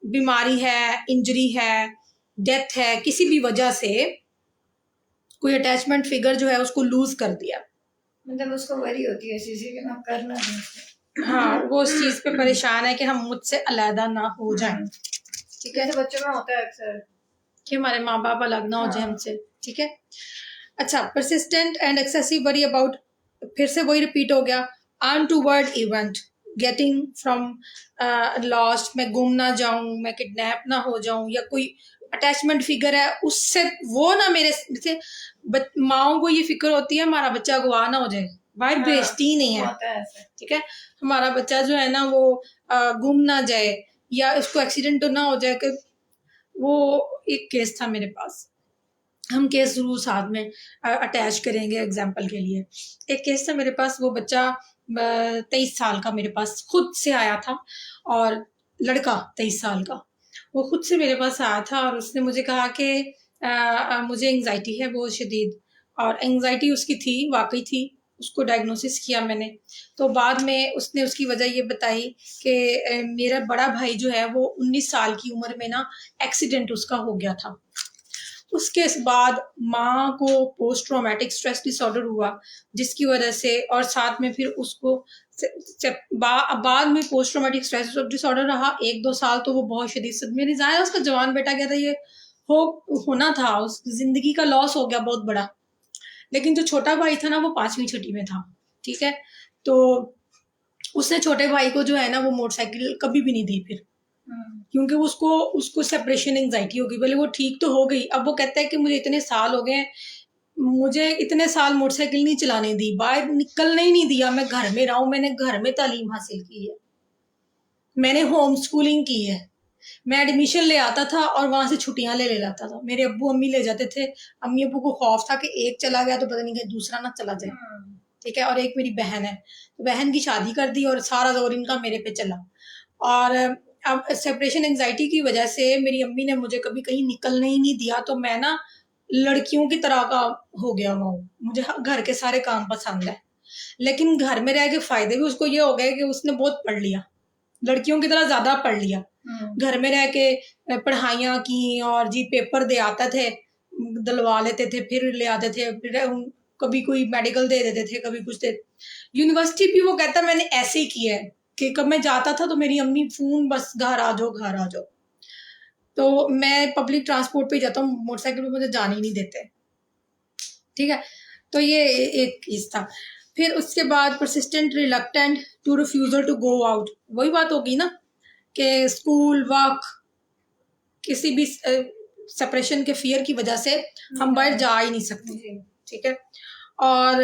बीमारी है, इंजरी है, डेथ है, किसी भी वजह से कोई अटैचमेंट फिगर जो है उसको लूज कर दिया, मतलब उसको वरी होती है चीजें कि मैं करना नहीं। हाँ, वो उस चीज पे परेशान है कि हम मुझसे अलहदा ना हो जाएं, ठीक है। तो बच्चों में होता है अक्सर कि हमारे माँ बाप अलग ना हो जाए हमसे, ठीक है। अच्छा, persistent and excessive worry about, फिर से वही रिपीट हो गया, untoward event, getting from lost, मैं गुम ना जाऊं, मैं किडनैप ना हो जाऊं, या कोई अटैचमेंट फिगर है उससे वो ना मेरे, जैसे माओ को ये फिक्र होती है हमारा बच्चा गुआ ना हो जाए, भाई बेइज्जती नहीं है, ठीक है। हमारा बच्चा जो है ना वो गुम ना जाए या उसको एक्सीडेंट तो ना हो जाए। कि वो एक केस था मेरे पास, हम केस जरूर साथ में अटैच करेंगे एग्जाम्पल के लिए। एक केस था मेरे पास, वो बच्चा 23 साल का मेरे पास खुद से आया था, और लड़का 23 साल का, वो खुद से मेरे पास आया था और उसने मुझे कहा कि मुझे एंजाइटी है बहुत शदीद, और एंजाइटी उसकी थी, वाकई थी। उसको डायग्नोसिस किया मैंने, तो बाद में उसने उसकी वजह ये बताई कि मेरा बड़ा भाई जो है वो 19 साल की उम्र में ना एक्सीडेंट उसका हो गया था। उसके बाद माँ को पोस्ट ट्रॉमेटिक स्ट्रेस डिसऑर्डर हुआ, जिसकी वजह से, और साथ में फिर उसको बाद में पोस्ट ट्रॉमेटिक स्ट्रेस डिसऑर्डर रहा 1-2 साल, तो वो बहुत शदीद सदमे में जाया, उसका जवान बेटा गया था, ये होना था, उस जिंदगी का लॉस हो गया बहुत बड़ा। लेकिन जो छोटा भाई था ना वो 5वीं-6ठी में था, ठीक है, तो उसने छोटे भाई को जो है ना वो मोटरसाइकिल कभी भी नहीं दी फिर, क्योंकि उसको उसको सेपरेशन एंजाइटी हो गई। पहले वो ठीक तो हो गई, अब वो कहता है कि मुझे इतने साल हो गए, मुझे इतने साल मोटरसाइकिल नहीं चलाने दी, बाहर निकलने ही नहीं दिया, मैं घर में रहा हूँ, मैंने घर में तालीम हासिल की है, मैंने होम स्कूलिंग की है, मैं एडमिशन ले आता था और वहां से छुट्टियां ले लाता था, मेरे अब्बू अम्मी ले जाते थे, अम्मी अब्बू को खौफ था कि एक चला गया तो पता नहीं कहीं दूसरा ना चला जाए, ठीक है, और एक मेरी बहन है, तो बहन की शादी कर दी और सारा जोर इनका मेरे पे चला। और अब सेपरेशन एंजाइटी की वजह से मेरी अम्मी ने मुझे कभी कहीं निकलने ही नहीं दिया, तो मैं ना लड़कियों की तरह का हो गया हुआ हूँ, मुझे घर के सारे काम पसंद है, लेकिन घर में रह के फायदे भी उसको ये हो गए कि उसने बहुत पढ़ लिया, लड़कियों की तरह ज्यादा पढ़ लिया, घर में रह के पढ़ाइयाँ की, और जी पेपर दे आते थे, दिलवा लेते थे, फिर ले आते थे, फिर कभी कोई मेडिकल दे देते थे, कभी कुछ दे। यूनिवर्सिटी भी वो कहता मैंने ऐसे ही किया है कि कब मैं जाता था तो मेरी अम्मी फोन, बस घर आ जाओ घर आ जाओ, तो मैं पब्लिक ट्रांसपोर्ट पे जाता हूँ, मोटरसाइकिल पे मुझे जाने ही नहीं देते, ठीक है, तो ये एक चीज था। फिर उसके बाद persistent reluctant to refusal to go out, वही बात होगी ना कि स्कूल वर्क किसी भी सेपरेशन के फियर की वजह से हम बाहर जा ही नहीं सकते, ठीक है, और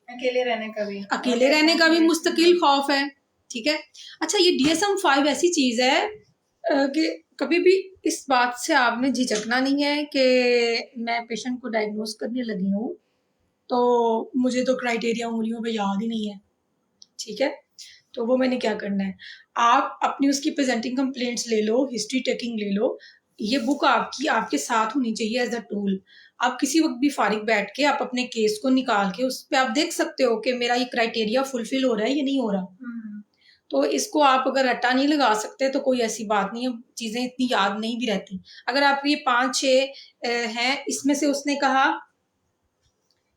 अकेले रहने का भी मुस्तकिल खौफ है, ठीक है। अच्छा, ये DSM-5 ऐसी चीज है कि कभी भी इस बात से आपने झिझकना नहीं है कि मैं पेशेंट को डायग्नोज करने लगी हूँ तो मुझे तो क्राइटेरिया उंगलियों पे याद ही नहीं है, ठीक है, तो वो मैंने क्या करना है, आप अपनी उसकी प्रेजेंटिंग कंप्लेंट्स ले लो, हिस्ट्री टेकिंग ले लो, ये बुक आपकी आपके साथ होनी चाहिए एज अ टूल। आप किसी वक्त भी फारिग बैठ के आप अपने केस को निकाल के उस पर आप देख सकते हो कि मेरा ये क्राइटेरिया फुलफिल हो रहा है या नहीं हो रहा। तो इसको आप अगर रट्टा नहीं लगा सकते तो कोई ऐसी बात नहीं है, चीजें इतनी याद नहीं भी रहती। अगर आप ये 5-6 हैं, इसमें से उसने कहा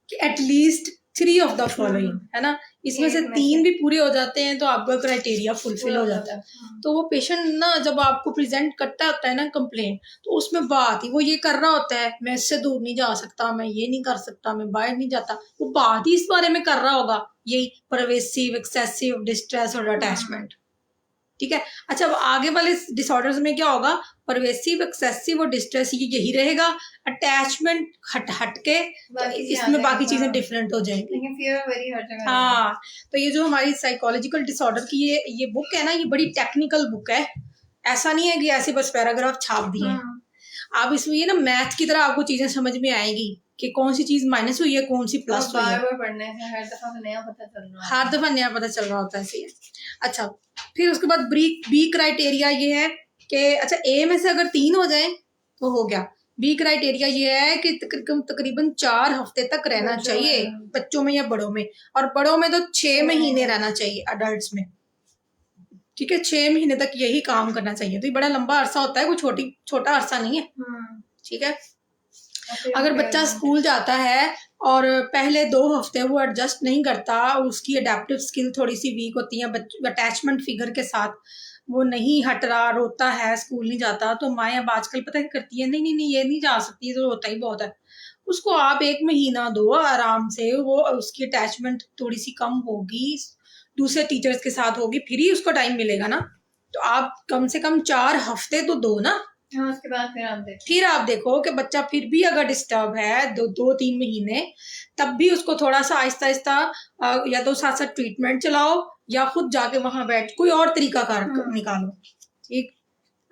कि एटलीस्ट 3 ऑफ द फॉलोइंग, है ना, इसमें से 3 भी पूरे हो जाते हैं तो आपका क्राइटेरिया फुलफिल हो जाता है। तो वो पेशेंट ना जब आपको प्रेजेंट करता होता है ना कंप्लेंट, तो उसमें बात ही वो ये कर रहा होता है, मैं इससे दूर नहीं जा सकता, मैं ये नहीं कर सकता, मैं बाहर नहीं जाता, वो बात ही इस बारे में कर रहा होगा, यही परवेसिव एक्सेसिव डिस्ट्रेस और अटैचमेंट, ठीक है। अच्छा, अब आगे वाले डिसऑर्डर्स में क्या होगा, परवेसिव एक्सेसिव और डिस्ट्रेस यही रहेगा, अटैचमेंट हट के तो इसमें बाकी चीजें डिफरेंट हो जाएंगी। हाँ, तो ये जो हमारी साइकोलॉजिकल डिसऑर्डर की ये बुक है ना, ये बड़ी टेक्निकल बुक है, ऐसा नहीं है कि ऐसे बस पैराग्राफ छाप दिए। आप इसमें ये ना मैथ की तरह आपको चीजें समझ में आएगी कि कौन सी चीज माइनस हुई है, कौन सी प्लस हुई है, पढ़ने से हर दफा नया पता चल रहा है, हर दफा नया पता चल रहा होता है, ऐसे। अच्छा, फिर उसके बाद बी क्राइटेरिया ये है कि अच्छा ए में से अगर 3 हो जाए तो हो गया। बी क्राइटेरिया ये है कि तकरीबन 4 हफ्ते तक रहना चाहिए बच्चों में या बड़ों में, और बड़ों में तो 6 महीने रहना चाहिए अडल्ट में, ठीक है, 6 महीने तक यही काम करना चाहिए। तो ये बड़ा लंबा अरसा होता है, कोई छोटा अरसा नहीं है, ठीक है। अगर बच्चा स्कूल जाता है और पहले 2 हफ्ते वो एडजस्ट नहीं करता, उसकी अडेप्टिव स्किल थोड़ी सी वीक होती है, अटैचमेंट फिगर के साथ वो नहीं हट रहा, रोता है, स्कूल नहीं जाता, तो माएँ अब आजकल पता है करती है, नहीं नहीं नहीं ये नहीं जा सकती, तो रोता ही बहुत है, उसको आप 1 महीना दो आराम से, वो उसकी अटैचमेंट थोड़ी सी कम होगी, दूसरे टीचर्स के साथ होगी, फिर ही उसको टाइम मिलेगा ना। तो आप कम से कम 4 हफ्ते तो दो ना। हाँ, उसके बाद फिर आप देखो कि बच्चा फिर भी अगर डिस्टर्ब है 2-3 महीने, तब भी उसको थोड़ा सा आहिस्ता आहिस्ता या तो साथ साथ ट्रीटमेंट चलाओ या खुद जाके वहां बैठ कोई और तरीका कार निकालो, ठीक।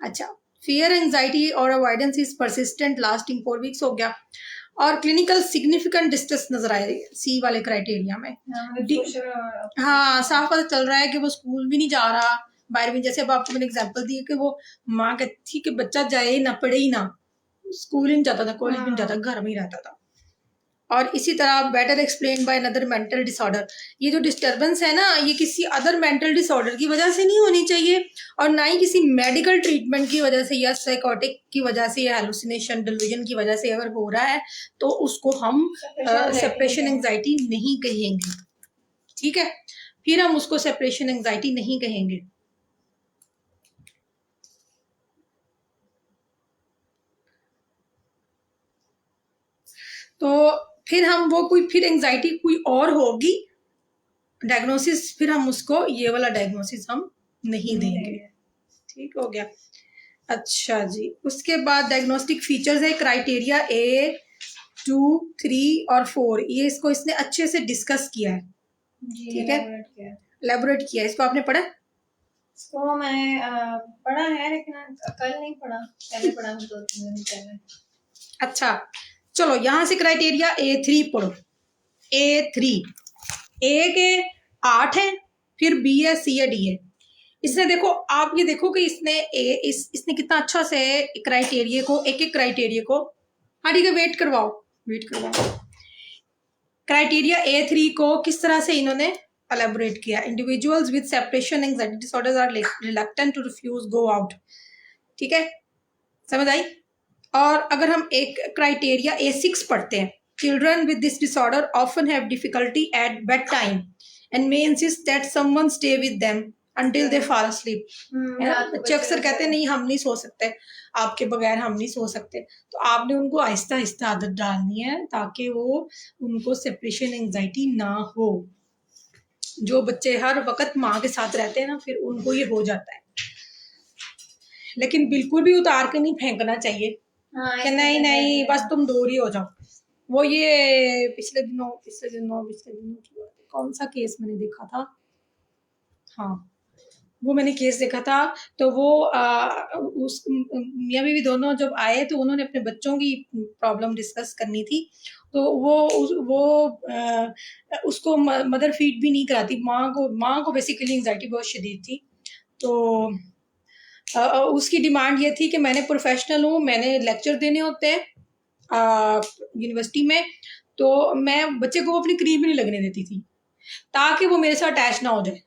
अच्छा, फियर एंजाइटी और avoidance is persistent lasting 4 weeks हो गया, और क्लिनिकल सिग्निफिकेंट डिस्ट्रेस नजर आए सी वाले क्राइटेरिया में। हाँ, साफ पता चल रहा है कि वो स्कूल भी नहीं जा रहा, बाहर भी, जैसे अब आपको मैंने एग्जांपल दी कि वो माँ कहती थी कि बच्चा जाए ना, पढ़े ही ना, स्कूल ही नहीं जाता था, कॉलेज भी नहीं जाता, घर में ही रहता था। और इसी तरह better explain by another mental disorder, ये जो डिस्टर्बेंस है ना, ये किसी अदर मेंटल डिसऑर्डर की वजह से नहीं होनी चाहिए, और ना ही किसी मेडिकल ट्रीटमेंट की वजह से या साइकोटिक की वजह से या हेलुसिनेशन डिल्यूजन की वजह से अगर हो रहा है तो उसको हम सेपरेशन एंजाइटी नहीं कहेंगे। ठीक है, फिर हम उसको सेपरेशन एंजाइटी नहीं कहेंगे। तो फिर हम वो कोई फिर एंजाइटी कोई और होगी, डायग्नोसिस फिर हम उसको ये वाला डायग्नोसिस हम नहीं देंगे। ठीक हो गया। अच्छा जी, उसके बाद डायग्नोस्टिक फीचर्स है, क्राइटेरिया A, 2, 3 और 4, ये इसको इसने अच्छे से डिस्कस किया है। ठीक है, एलेबोरेट किया है। इसको आपने पढ़ा? इसको मैंने पढ़ा है, लेकिन कल नहीं पढ़ा, पहले पढ़ा 2-3 दिन पहले। अच्छा चलो, यहां से क्राइटेरिया A3 पढ़ो। A3, A के 8 है, फिर B है, C है, D है। इसने देखो, आप ये देखो कि इसने कितना अच्छा से क्राइटेरिया को, एक एक क्राइटेरिया को, हाँ ठीक है, वेट करवाओ। क्राइटेरिया A3 को किस तरह से इन्होंने एलेबोरेट किया। Individuals with separation anxiety disorders are reluctant to refuse go out. ठीक है, समझ आई? और अगर हम एक क्राइटेरिया A6 पढ़ते हैं, children with this disorder often have difficulty at bedtime and may insist that someone stay with them until they fall asleep। बच्चे अक्सर कहते हैं नहीं हम नहीं सो सकते, आपके बगैर हम नहीं सो सकते। तो आपने उनको आहिस्ता आहिस्ता आदत डालनी है ताकि वो उनको सेपरेशन एंजाइटी ना हो। जो बच्चे हर वक्त माँ के साथ रहते हैं ना, फिर उनको ये हो जाता है। लेकिन बिल्कुल भी उतार के नहीं फेंकना चाहिए कि नहीं नहीं बस तुम दूर ही हो जाओ। वो ये पिछले दिनों कौन सा केस मैंने देखा था, हाँ वो मैंने केस देखा था। तो वो उस मियाँ बीवी दोनों जब आए तो उन्होंने अपने बच्चों की प्रॉब्लम डिस्कस करनी थी। तो उसको मदर फीड भी नहीं कराती, माँ को बेसिकली एंजाइटी बहुत शदीद थी। तो उसकी डिमांड ये थी कि मैंने प्रोफेशनल हूँ, मैंने लेक्चर देने होते हैं यूनिवर्सिटी में, तो मैं बच्चे को अपने करीब भी नहीं लगने देती थी ताकि वो मेरे साथ अटैच ना हो जाए,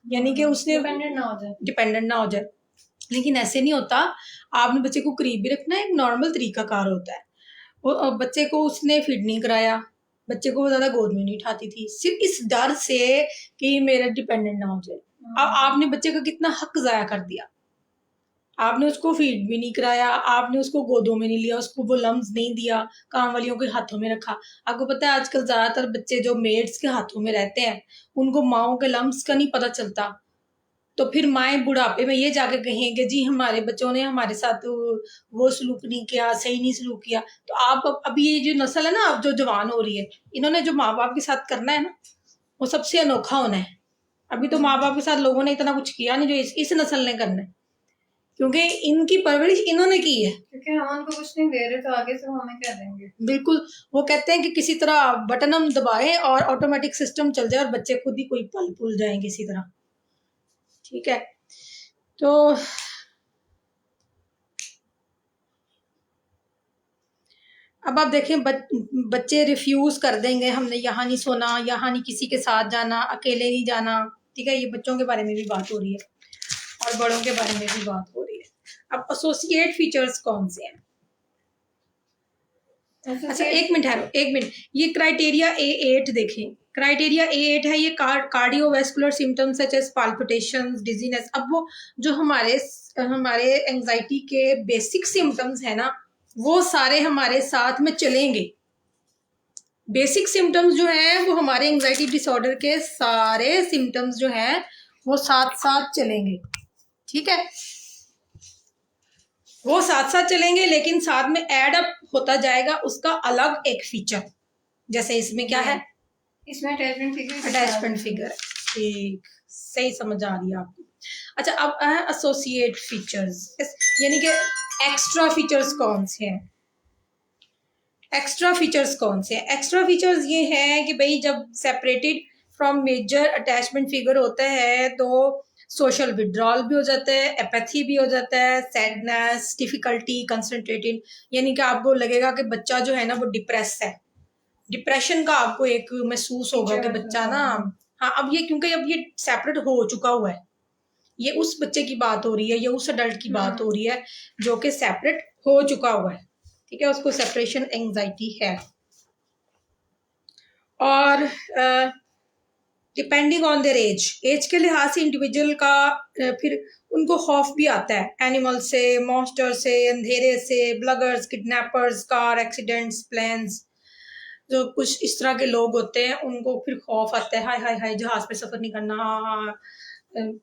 यानी कि उसने डिपेंडेंट ना हो जाए। लेकिन ऐसे नहीं होता, आपने बच्चे को करीब भी रखना, एक नॉर्मल तरीका कार होता है। वो बच्चे को उसने फीड नहीं कराया, बच्चे को ज्यादा गोद में नहीं उठाती थी, सिर्फ इस डर से कि मेरा डिपेंडेंट ना हो जाए। अब आपने बच्चे का कितना हक जाया कर दिया। आपने उसको फीड भी नहीं कराया, आपने उसको गोदों में नहीं लिया, उसको वो लम्स नहीं दिया, काम वालियों के हाथों में रखा। आपको पता है आजकल ज्यादातर बच्चे जो मेड्स के हाथों में रहते हैं उनको माओ के लम्स का नहीं पता चलता। तो फिर माएँ बुढ़ापे में ये जाके कहेंगे जी हमारे बच्चों ने हमारे साथ वो सलूक नहीं किया, सही नहीं सलूक किया। तो आप अभी ये जो नस्ल है ना, अब जो जवान हो रही है, इन्होंने जो माँ बाप के साथ करना है ना, वो सबसे अनोखा होना है। अभी तो माँ बाप के साथ लोगों ने इतना कुछ किया नहीं जो इस नस्ल ने करना है, क्योंकि इनकी परवरिश इन्होंने की है। क्योंकि हम उनको कुछ नहीं दे रहे तो आगे से हमें क्या देंगे। बिल्कुल, वो कहते हैं कि किसी तरह बटन हम दबाएं और ऑटोमेटिक सिस्टम चल जाए और बच्चे खुद ही कोई पल भूल जाएं किसी तरह। ठीक है, तो अब आप देखें बच्चे रिफ्यूज कर देंगे, हमने यहाँ नहीं सोना, यहाँ नहीं किसी के साथ जाना, अकेले नहीं जाना। ठीक है, ये बच्चों के बारे में भी बात हो रही है और बड़ों के बारे में भी बात हो रही है। अब एसोसिएट फीचर्स कौन से हैं? अच्छा एक मिनट, ये क्राइटेरिया A8 देखें। क्राइटेरिया A8 है, ये cardiovascular symptoms such as palpitations, dizziness. अब वो जो हमारे एंजाइटी के बेसिक सिम्टम्स है ना, वो सारे हमारे साथ में चलेंगे। बेसिक सिम्टम्स जो है वो हमारे एंजाइटी डिसऑर्डर के सारे सिम्टम्स जो है वो साथ साथ चलेंगे। ठीक है, वो साथ साथ चलेंगे, लेकिन साथ में ऐड अप होता जाएगा उसका अलग एक फीचर। जैसे इसमें क्या है, इसमें अटैचमेंट फिगर। ठीक, सही समझ आ रही है आपको। अच्छा, अब है एसोसिएट फीचर्स, यानी कि एक्स्ट्रा फीचर्स कौन से हैं? एक्स्ट्रा फीचर्स ये हैं कि भाई जब separated from major attachment figure होता है तो सोशल विड्रॉल भी हो जाता है, एपैथी भी हो जाता है, सैडनेस, डिफिकल्टी कंसंट्रेटिंग, यानी कि आपको लगेगा कि बच्चा जो है ना वो डिप्रेस है, डिप्रेशन का आपको एक महसूस होगा कि बच्चा ना, हाँ अब ये क्योंकि अब ये सेपरेट हो चुका हुआ है, ये उस बच्चे की बात हो रही है या उस अडल्ट की बात हो रही है जो कि सेपरेट हो चुका हुआ है, ठीक है, उसको सेपरेशन एंजाइटी है। और डिपेंडिंग ऑन देयर एज के लिहाज से इंडिविजुअल का फिर उनको खौफ भी आता है एनिमल से, मॉन्स्टर से, अंधेरे से, burglars, kidnappers, car accidents, planes, जो कुछ इस तरह के लोग होते हैं उनको फिर खौफ आता है, हाय हाय हाय जहाज पे सफर नहीं करना,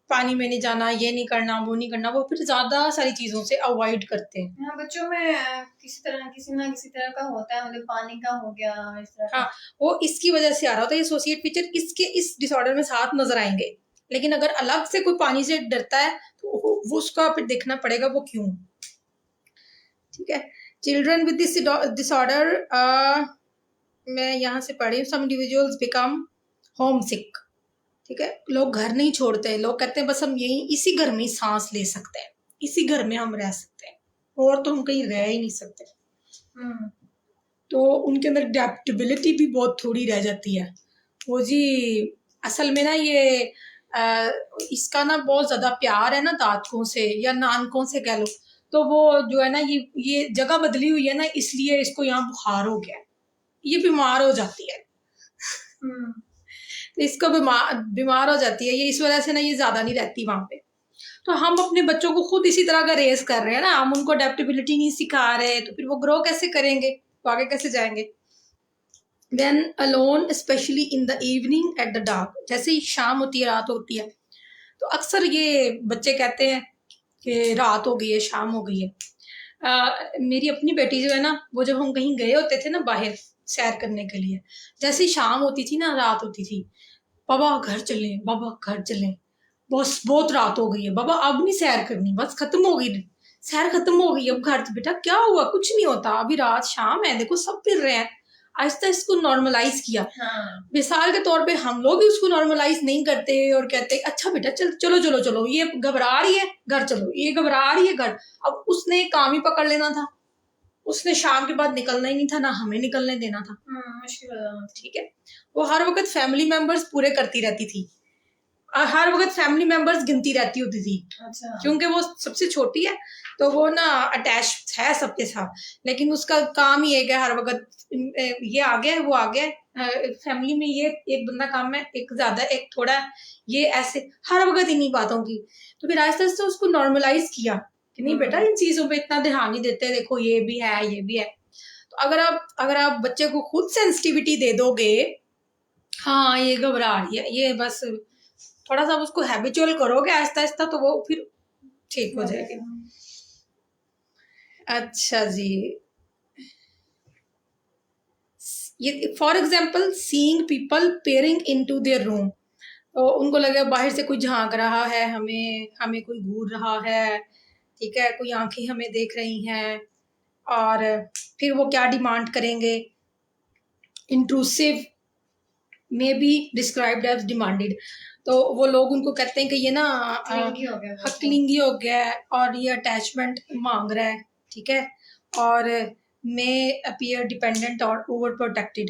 पानी में नहीं जाना, ये नहीं करना, वो नहीं करना, वो फिर ज्यादा सारी चीजों से अवॉइड करते हैं। हाँ, बच्चों में किसी ना किसी तरह का होता है, मतलब पानी का हो गया इस तरह का। हाँ, वो इसकी वजह से आ रहा होता है, ये एसोसिएट फीचर इसके इस डिसऑर्डर में साथ नजर आएंगे, लेकिन अगर अलग से कोई पानी से डरता है तो वो उसका फिर देखना पड़ेगा वो क्यों, ठीक है। चिल्ड्रन विद दिस डिसऑर्डर, मैं यहाँ से पढ़ी, सम इंडिविजुअल्स बिकम होम सिक, ठीक है, लोग घर नहीं छोड़ते, लोग कहते हैं बस हम यही इसी घर में ही सांस ले सकते हैं, इसी घर में हम रह सकते हैं, और तो हम कहीं रह ही नहीं सकते, तो उनके अंदर अडेप्टेबिलिटी भी बहुत थोड़ी रह जाती है। वो जी असल में ना ये इसका ना बहुत ज्यादा प्यार है ना दातकों से या नानकों से कह लो, तो वो जो है ना ये जगह बदली हुई है ना, इसलिए इसको यहाँ बुखार हो गया, ये बीमार हो जाती है, तो इसको बीमार हो जाती है ये, इस वजह से ना ये ज्यादा नहीं रहती वहां पे। तो हम अपने बच्चों को खुद इसी तरह का रेस कर रहे हैं ना, हम उनको अडेप्टेबिलिटी नहीं सिखा रहे, तो फिर वो ग्रो कैसे करेंगे, तो आगे कैसे जाएंगे। Then alone specially in the evening at the dark, जैसे ही शाम होती है, रात होती है, तो अक्सर ये बच्चे कहते हैं कि रात हो गई है, शाम हो गई है। मेरी अपनी बेटी जो है ना, वो जब हम कहीं गए होते थे ना बाहर सैर करने के लिए, जैसे ही शाम होती थी ना, रात होती थी, बाबा घर चले, बाबा घर चले, बस बहुत रात हो गई है बाबा, अब नहीं सैर करनी, बस खत्म हो गई सैर, खत्म हो गई, अब घर। बेटा क्या हुआ, कुछ नहीं होता, अभी रात शाम है, देखो सब फिर रहे हैं। आहिस्ता इसको नॉर्मलाइज किया। मिसाल के तौर पे हम लोग भी उसको नॉर्मलाइज नहीं करते और कहते अच्छा बेटा चल चलो चलो चलो, ये घबरा रही है घर चलो, ये घबरा रही है घर। अब उसने काम ही पकड़ लेना था, उसने शाम के बाद निकलना ही नहीं था, ना हमें निकलने देना था। मुश्किल, ठीक है, वो हर वक्त फैमिली मेंबर्स पूरे करती रहती थी, हर वक्त फैमिली मेंबर्स गिनती रहती होती थी। अच्छा। क्योंकि वो सबसे छोटी है तो वो ना अटैच है सबके साथ, लेकिन उसका काम ही एक है हर वक्त ये आ गया वो आ गया, फैमिली में ये एक बंदा काम है, एक ज्यादा एक थोड़ा, ये ऐसे हर वक्त इन्हीं बातों की। तो फिर आहिस्ता आहिस्ता उसको नॉर्मलाइज किया कि नहीं बेटा इन चीजों पे इतना ध्यान नहीं देते, देखो ये भी है ये भी है। तो अगर आप बच्चे को खुद सेंसिटिविटी दे दोगे, हाँ ये घबरा रही है, ये बस थोड़ा सा उसको हैबिचुअल करोगे आहिस्ता आहिस्ता, तो वो फिर ठीक हो जाएगी। अच्छा जी, ये for example seeing people pairing into their room, तो उनको लगे बाहर से कोई झांक रहा है, हमें कोई घूर रहा है, ठीक है, कोई आंखें हमें देख रही हैं, और फिर वो क्या डिमांड करेंगे, इंट्रूसिव में बी डिस्क्राइब्ड एज डिमांडेड, तो वो लोग उनको कहते हैं कि ये ना क्लिंगी हो गया है और ये अटैचमेंट मांग रहा है, ठीक है, और मे अपीयर डिपेंडेंट और ओवर प्रोटेक्टेड।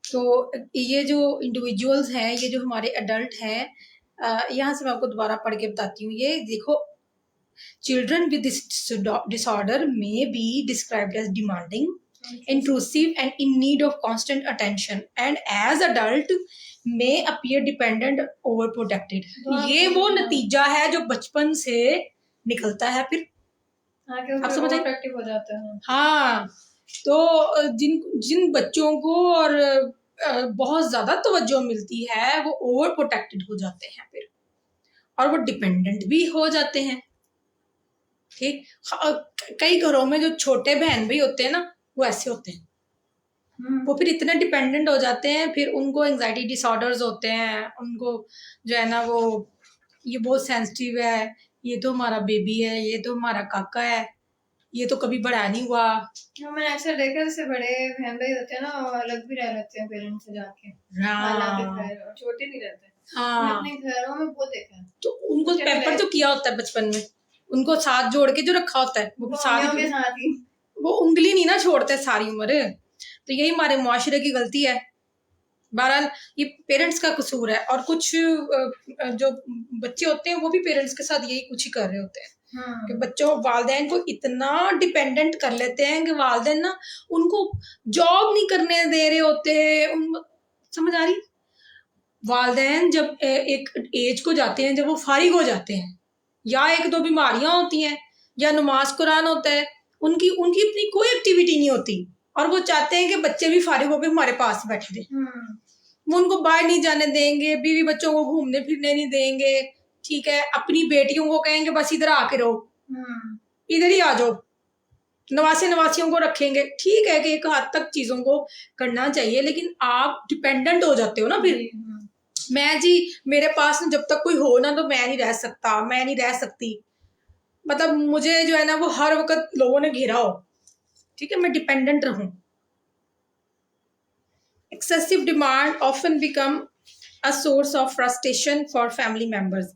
तो ये जो इंडिविजुअल्स हैं, ये जो हमारे अडल्ट हैं, यहाँ से मैं आपको दोबारा पढ़ के बताती हूँ, ये देखो, children with this disorder may be described as demanding, intrusive and in need of constant attention, and as adult may appear dependent, overprotected। ये वो नतीजा है जो बचपन से निकलता है फिर, आप समझ हो जाता है। हाँ, तो जिन बच्चों को और बहुत ज्यादा तवज्जो मिलती है वो ओवर प्रोटेक्टेड हो जाते हैं फिर, और वो डिपेंडेंट भी हो जाते हैं। ठीक, कई घरों में जो छोटे बहन भाई होते हैं ना, वो ऐसे होते हैं, वो फिर इतने डिपेंडेंट हो जाते हैं, फिर उनको एंजाइटी डिसऑर्डर्स होते हैं, उनको जो है ना वो ये बहुत सेंसिटिव है, ये तो हमारा बेबी है, ये तो हमारा काका है, ये तो कभी बड़ा नहीं हुआ। मैंने अक्सर देखा जैसे बड़े बहन भाई होते हैं ना, वो अलग भी रह लेते हैं पेरेंट्स से जाके, छोटे नहीं रहते। मैंने हाँ, अपने घरों में वो देखा है। तो उनको जब पैम्पर तो मैं किया होता है बचपन में, उनको साथ जोड़ के जो रखा होता है वो वो साथ अंगलियों के ही, साथ ही। वो उंगली नहीं ना छोड़ते सारी उम्र। तो यही हमारे मुआशरे की गलती है। बहरहाल ये पेरेंट्स का कसूर है, और कुछ जो बच्चे होते हैं वो भी पेरेंट्स के साथ यही कुछ ही कर रहे होते हैं कि बच्चों वालदेन को इतना डिपेंडेंट कर लेते हैं कि वालदेन ना उनको जॉब नहीं करने दे रहे होते। समझ आ रही? वालदेन जब एक एज को जाते हैं, जब वो फारिग हो जाते हैं, या एक दो बीमारियां होती हैं, या नमाज कुरान होता है, उनकी उनकी अपनी कोई एक्टिविटी नहीं होती, और वो चाहते हैं कि बच्चे भी फारिग होकर हमारे पास बैठे रहे। वो उनको बाहर नहीं जाने देंगे, बीवी बच्चों को घूमने फिरने नहीं देंगे, ठीक है, अपनी बेटियों को कहेंगे बस इधर आके रहो, इधर ही आ जाओ, नवासियों को रखेंगे। ठीक है कि एक हद तक चीजों को करना चाहिए, लेकिन आप डिपेंडेंट हो जाते हो ना फिर। मैं जी, मेरे पास जब तक कोई हो ना तो मैं नहीं रह सकता, मैं नहीं रह सकती, मतलब मुझे जो है ना वो हर वक्त लोगों ने घेरा हो, ठीक है, मैं डिपेंडेंट रहूं। Excessive demand often become a source of frustration for family members.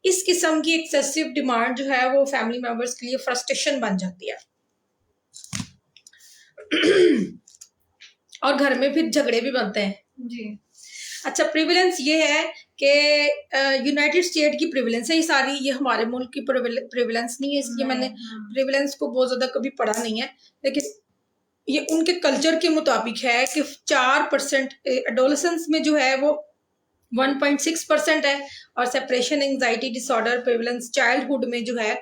इस किस्म की एक्सेसिव डिमांड जो है वो फैमिली मेंबर्स के लिए फ्रस्ट्रेशन बन जाती है, और घर में फिर झगड़े भी बनते हैं जी। अच्छा, प्रिविलेंस ये है कि यूनाइटेड स्टेट की प्रिविलेंस है ये सारी, ये हमारे मुल्क की प्रिविलेंस नहीं है, इसलिए मैंने प्रिविलेंस को बहुत ज्यादा कभी पढ़ा नहीं है, लेकिन ये उनके कल्चर के मुताबिक है कि 4% एडोलेसेंस में जो है वो 1.6% है, और separation anxiety disorder prevalence childhood में जो है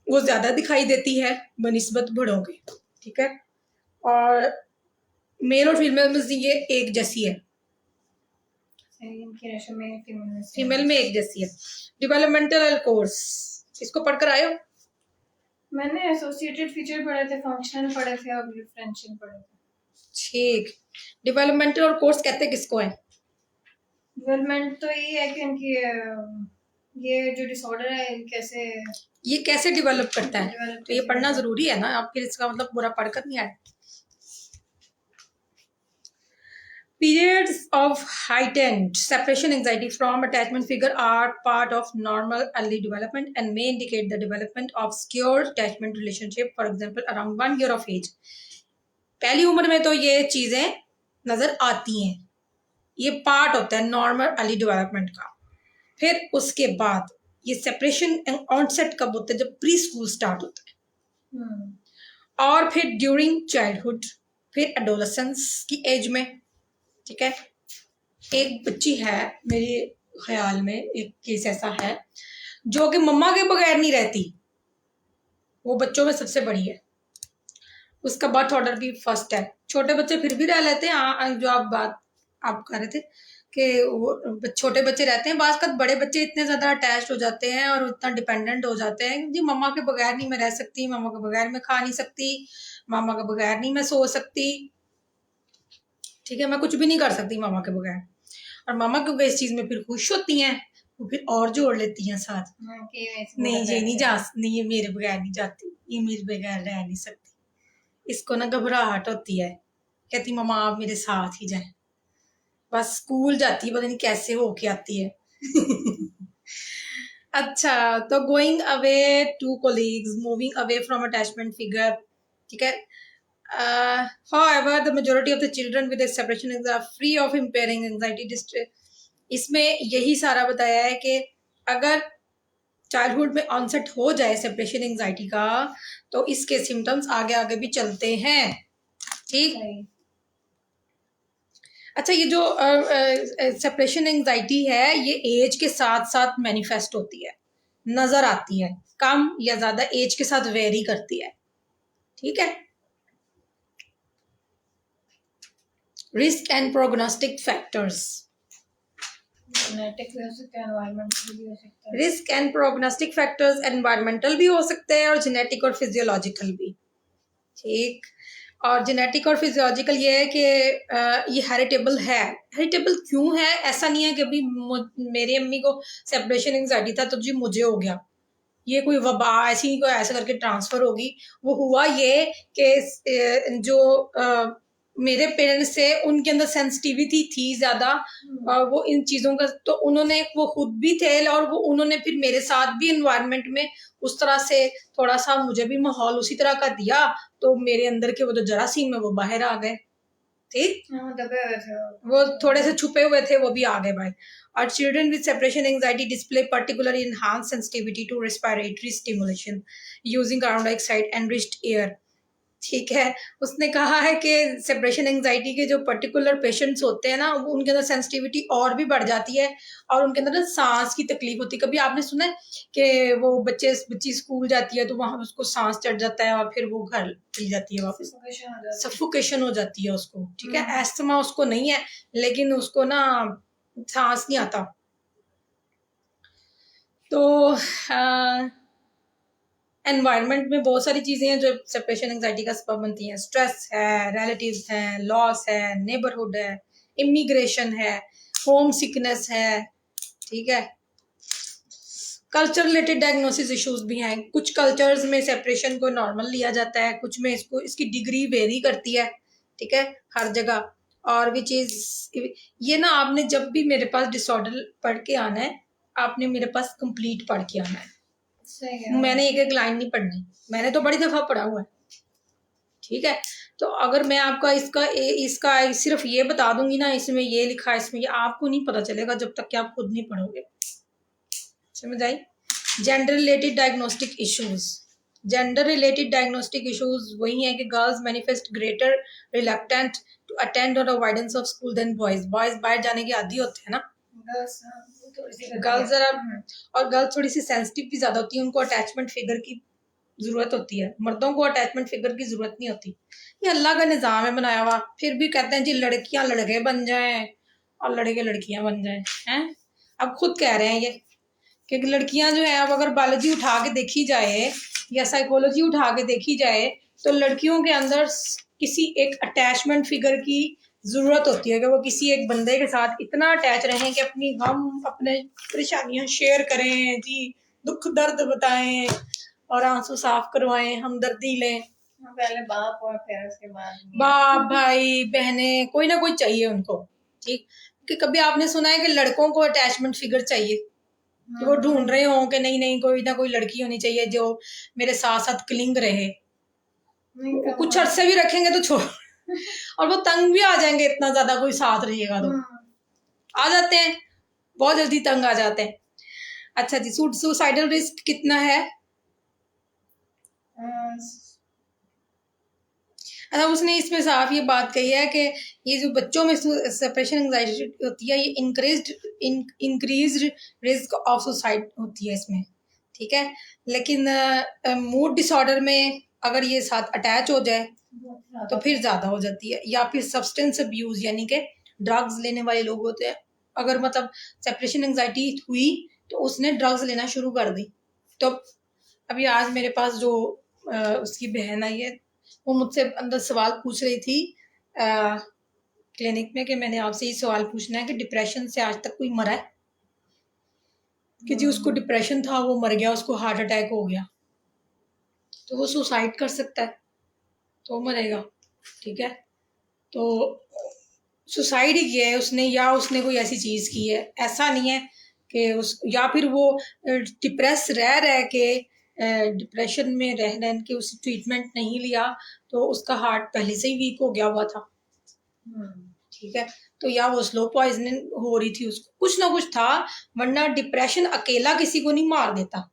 वो ज्यादा दिखाई देती है बनिस्बत बड़ों के, ठीक है। और मेल और फीमेल में ये एक जैसी है, फीमेल में एक जैसी है। डेवलपमेंटल कोर्स, इसको पढ़कर आए हो? मैंने एसोसिएटेड फीचर पढ़े थे, फंक्शनल पढ़े थे और डिफरेंशियल पढ़े थे। ठीक, डेवलपमेंटल कोर्स कहते किसको है? डेवलपमेंट तो ये है कि इनकी ये जो डिसऑर्डर है कैसे, ये कैसे डेवलप करता है, develop तो ये पढ़ना करता है। जरूरी है ना, आपके इसका मतलब पूरा पढ़कर नहीं आया। Periods of heightened separation anxiety from attachment figure are part of normal early development and may indicate the development of secure attachment relationship, for example around 1 year of age. पहली उम्र में तो ये चीजें नजर आती हैं, ये पार्ट होता है नॉर्मल अर्ली डेवलपमेंट का। फिर उसके बाद ये सेपरेशन ऑनसेट कब होता है? जब प्री स्कूल स्टार्ट होता है, और फिर ड्यूरिंग चाइल्डहुड, फिर एडोलेसेंस की एज में, ठीक है। एक बच्ची है मेरे ख्याल में, एक केस ऐसा है जो कि मम्मा के बगैर नहीं रहती, वो बच्चों में सबसे बड़ी है, उसका बर्थ ऑर्डर भी फर्स्ट है। छोटे बच्चे फिर भी रह लेते हैं, जो आप बात आप कर रहे थे कि वो छोटे बच्चे रहते हैं, बात बड़े बच्चे इतने ज्यादा अटैच हो जाते हैं और इतना डिपेंडेंट हो जाते हैं जी, मम्मा के बगैर नहीं मैं रह सकती, मम्मा के बगैर मैं खा नहीं सकती, मम्मा के बगैर नहीं मैं सो सकती, ठीक है, मैं कुछ भी नहीं कर सकती मामा के बगैर। और मामा क्योंकि इस चीज में फिर खुश होती हैं, वो फिर और जोड़ लेती हैं साथ, नहीं ये नहीं जा, नहीं ये मेरे बगैर नहीं जाती, ये मेरे बगैर रह नहीं सकती, इसको ना घबराहट होती है, कहती मामा आप मेरे साथ ही जाए, बस स्कूल जाती है, पता नहीं कैसे होके आती है। अच्छा, तो going away to colleagues, moving away from attachment figure, ठीक है। However, the majority of the children with a separation are free of impairing anxiety distress. इसमें यही सारा बताया है कि अगर चाइल्डहुड में ऑनसेट हो जाए सेपरेशन एंजाइटी का, तो इसके सिम्टम्स आगे आगे भी चलते हैं, ठीक। अच्छा, ये जो सेपरेशन एंजाइटी है ये एज के साथ साथ मैनिफेस्ट होती है, नजर आती है, कम या ज्यादा एज के साथ वेरी करती है, ठीक है। Risk and prognostic factors, genetic भी हो सकता है, एनवायरमेंटल भी हो सकता है। Risk and prognostic factors environmental भी हो सकते हैं और जेनेटिक और फिजियोलॉजिकल भी, ठीक। और जेनेटिक और फिजियोलॉजिकल ये है कि ये हेरिटेबल है। हेरिटेबल क्यों है? ऐसा नहीं है कि अभी मेरी अम्मी को सेपरेशन एंजाइटी था तो जी मुझे हो गया, ये कोई वबा ऐसी कोई ऐसा करके ट्रांसफर होगी। वो हुआ ये कि जो मेरे पेरेंट्स से उनके अंदर सेंसिटिविटी थी ज्यादा, और वो इन चीजों का, तो उन्होंने, वो खुद भी थे और वो उन्होंने फिर मेरे साथ भी एनवायरनमेंट में उस तरह से थोड़ा सा मुझे भी माहौल उसी तरह का दिया, तो मेरे अंदर के वो जो जरासीम है वो बाहर आ गए। ठीक, दबे हुए थे वो थोड़े से छुपे हुए थे, वो भी आ गए बाहर। और children with separation anxiety display particular enhanced sensitivity to respiratory stimulation using carbon dioxide enriched air. ठीक है, उसने कहा है कि सेपरेशन एंजाइटी के जो पर्टिकुलर पेशेंट्स होते हैं ना, उनके अंदर सेंसिटिविटी और भी बढ़ जाती है, और उनके अंदर ना सांस की तकलीफ होती है। कभी आपने सुना है कि वो बच्ची स्कूल जाती है तो वहां उसको सांस चढ़ जाता है और फिर वो घर चली जाती है वापस, सफोकेशन हो जाती है उसको। ठीक है, एस्थमा उसको नहीं है, लेकिन उसको ना सांस नहीं आता। तो एनवायरनमेंट में बहुत सारी चीजें हैं जो सेपरेशन एंजाइटी का सबब बनती हैं। स्ट्रेस है, रिलेटिव्स हैं, लॉस है, नेबरहुड है, इमिग्रेशन है, होम सिकनेस है। ठीक है, कल्चर रिलेटेड डायग्नोसिस इश्यूज भी हैं। कुछ कल्चर्स में सेपरेशन को नॉर्मल लिया जाता है, कुछ में इसको, इसकी डिग्री वेरी करती है। ठीक है, हर जगह। और भी चीज ये ना, आपने जब भी मेरे पास डिसऑर्डर पढ़ के आना है, आपने मेरे पास कंप्लीट पढ़ के आना है। सही है। मैंने एक एक लाइन नहीं पढ़नी, मैंने तो बड़ी दफा पढ़ा हुआ है। ठीक है, तो अगर मैं आपका इसका सिर्फ ये बता दूंगी ना, इसमें ये लिखा है, इसमें ये, आपको नहीं पता चलेगा जब तक कि आप खुद नहीं पढ़ोगे। समझ आई? Gender related diagnostic issues. Gender related diagnostic issues वही है कि girls manifest greater reluctant to attend और avoidance of school than boys. Boys बाहर जाने के आदी होते हैं ना, गर्ल्स जरा, और गर्ल्स थोड़ी सी सेंसिटिव भी ज्यादा होती है, उनको अटैचमेंट फिगर की जरूरत होती है, मर्दों को अटैचमेंट फिगर की जरूरत नहीं होती। ये अल्लाह का निजाम है बनाया हुआ। फिर भी कहते हैं जी लड़कियां लड़के बन जाएं और लड़के लड़कियां बन जाएं, हैं? अब खुद कह रहे हैं ये कि लड़कियां जो है, अब अगर बायोलॉजी उठा के देखी जाए या साइकोलॉजी उठा के देखी जाए, तो लड़कियों के अंदर किसी एक अटैचमेंट फिगर की जरूरत होती है कि वो किसी एक बंदे के साथ इतना अटैच रहें कि अपनी गम, अपने परेशानियां शेयर करें जी, दुख दर्द बताएं और आंसू साफ करवाएं, हमदर्दी लें। पहले बाप और फिर उसके बाद बाप, भाई, बहने, कोई ना कोई चाहिए उनको। ठीक, कि कभी आपने सुना है कि लड़कों को अटैचमेंट फिगर चाहिए, कि वो ढूंढ रहे हो कि नहीं नहीं कोई ना कोई लड़की होनी चाहिए जो मेरे साथ साथ क्लिंग रहे। कुछ अरसे भी रखेंगे तो छोड़ और वो तंग भी आ जाएंगे, इतना ज्यादा कोई साथ रहेगा तो आ जाते हैं, बहुत जल्दी तंग आ जाते हैं। अच्छा जी, सुसाइडल रिस्क कितना है? अच्छा, उसने इसमें साफ ये बात कही है कि ये जो बच्चों में सेपरेशन एंजाइटी होती है, ये इंक्रीज्ड रिस्क ऑफ सुसाइड होती है इसमें। ठीक है, लेकिन मूड डिसऑर्डर में अगर ये साथ अटैच हो जाए तो फिर ज्यादा हो जाती है। या फिर सब्सटेंस अब्यूज, यानी कि ड्रग्स लेने वाले लोग होते हैं, अगर मतलब सेपरेशन एंजाइटी हुई तो उसने ड्रग्स लेना शुरू कर दी। तो अभी आज मेरे पास जो उसकी बहन आई है, वो मुझसे अंदर सवाल पूछ रही थी क्लिनिक में कि मैंने आपसे ये सवाल पूछना है कि डिप्रेशन से आज तक कोई मरा है? कि जी उसको डिप्रेशन था, वो मर गया, उसको हार्ट अटैक हो गया, तो वो सुसाइड कर सकता है तो मरेगा। ठीक है, तो सुसाइड ही किया है उसने, या उसने कोई ऐसी चीज की है, ऐसा नहीं है कि उस, या फिर वो डिप्रेस रह के डिप्रेशन में रह के उस ट्रीटमेंट नहीं लिया तो उसका हार्ट पहले से ही वीक हो गया हुआ था। ठीक है, तो या वो स्लो पॉइजनिंग हो रही थी, उसको कुछ ना कुछ था, वरना डिप्रेशन अकेला किसी को नहीं मार देता,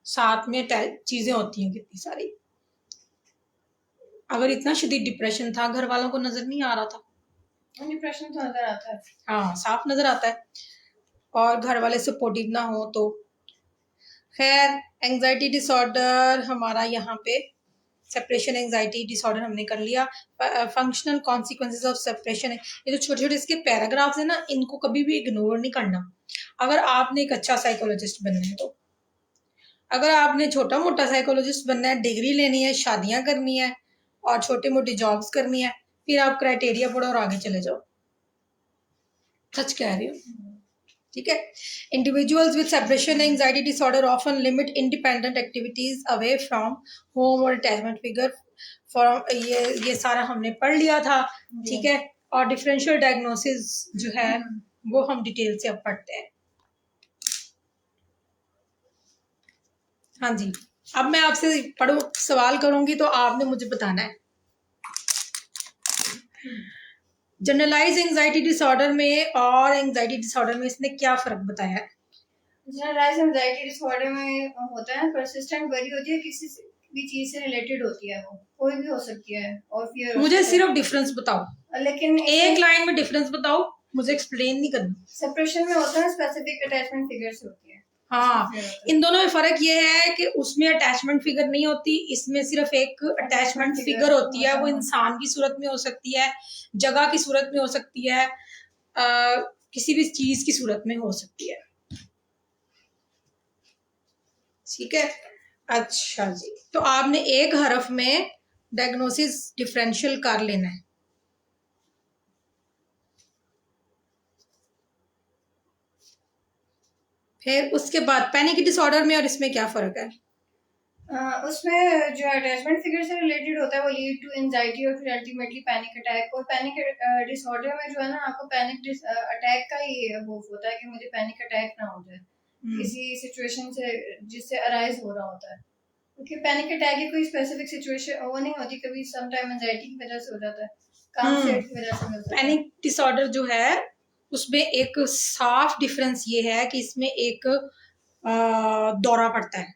साथ में चीजें होती हैं कितनी सारी। अगर इतना शदीद डिप्रेशन था, घर वालों को नजर नहीं आ रहा था, डिप्रेशन तो नजर आता है, हाँ साफ नजर आता है, और घर वाले सपोर्टिव ना हो तो। खैर, एंजाइटी डिसऑर्डर हमारा यहाँ पे सेपरेशन एंजाइटी डिसऑर्डर हमने कर लिया। फंक्शनल कॉन्सिक्वेंसेज ऑफ सेपरेशन है, ये जो छोटे छोटे इसके पैराग्राफ्स है ना, इनको कभी भी इग्नोर नहीं करना अगर आपने एक अच्छा साइकोलॉजिस्ट बनना है तो। अगर आपने छोटा मोटा साइकोलॉजिस्ट बनना है, डिग्री लेनी है, शादियां करनी है और छोटी मोटी जॉब्स करनी है, फिर आप क्राइटेरिया पढ़ो और आगे चले जाओ। सच कह रही हूँ। ठीक है, individuals with separation anxiety disorder often limit independent activities away from home और अटैचमेंट फिगर फॉर ये सारा हमने पढ़ लिया था, ठीक है। और डिफरेंशियल डायग्नोसिस जो है वो हम डिटेल से अब पढ़ते हैं। हाँ जी, अब मैं आपसे पढ़ो सवाल करूंगी तो आपने मुझे बताना है। जनरलाइज एंजाइटी डिसऑर्डर में और एंजाइटी डिसऑर्डर में इसने क्या फर्क बताया है? जनरलाइज एंजाइटी डिसऑर्डर में होता है परसिस्टेंट वरी होती है, किसी भी चीज से रिलेटेड होती है, वो कोई भी हो सकती है और फिर मुझे सिर्फ डिफरेंस बताओ, लेकिन एक लाइन में डिफरेंस बताओ, मुझे एक्सप्लेन नहीं करना। सेपरेशन में होता है स्पेसिफिक अटैचमेंट फिगर्स होती है। हाँ, इन दोनों में फर्क ये है कि उसमें अटैचमेंट फिगर नहीं होती, इसमें सिर्फ एक अटैचमेंट फिगर होती है। वो इंसान की सूरत में हो सकती है, जगह की सूरत में हो सकती है, किसी भी चीज की सूरत में हो सकती है, ठीक है। अच्छा जी, तो आपने एक हरफ में डायग्नोसिस डिफरेंशियल कर लेना है। फिर उसके बाद पैनिक डिसऑर्डर में और इसमें क्या फर्क है? उसमें जो अटैचमेंट फिगर से रिलेटेड होता है वो लीड टू एंजाइटी और फिर अल्टीमेटली पैनिक अटैक। और पैनिक डिसऑर्डर में जो है ना, आपको पैनिक अटैक का ही होप होता है कि मुझे पैनिक अटैक ना हो जाए किसी सिचुएशन से जिससे अराइज हो रहा होता है, क्योंकि पैनिक अटैक की कोई स्पेसिफिक सिचुएशन वो नहीं होती, कभी सम टाइम एंजाइटी की वजह से हो जाता है, काम सेट की वजह से होता है। पैनिक डिसऑर्डर जो है उसमें एक साफ डिफरेंस ये है कि इसमें एक दौरा पड़ता है,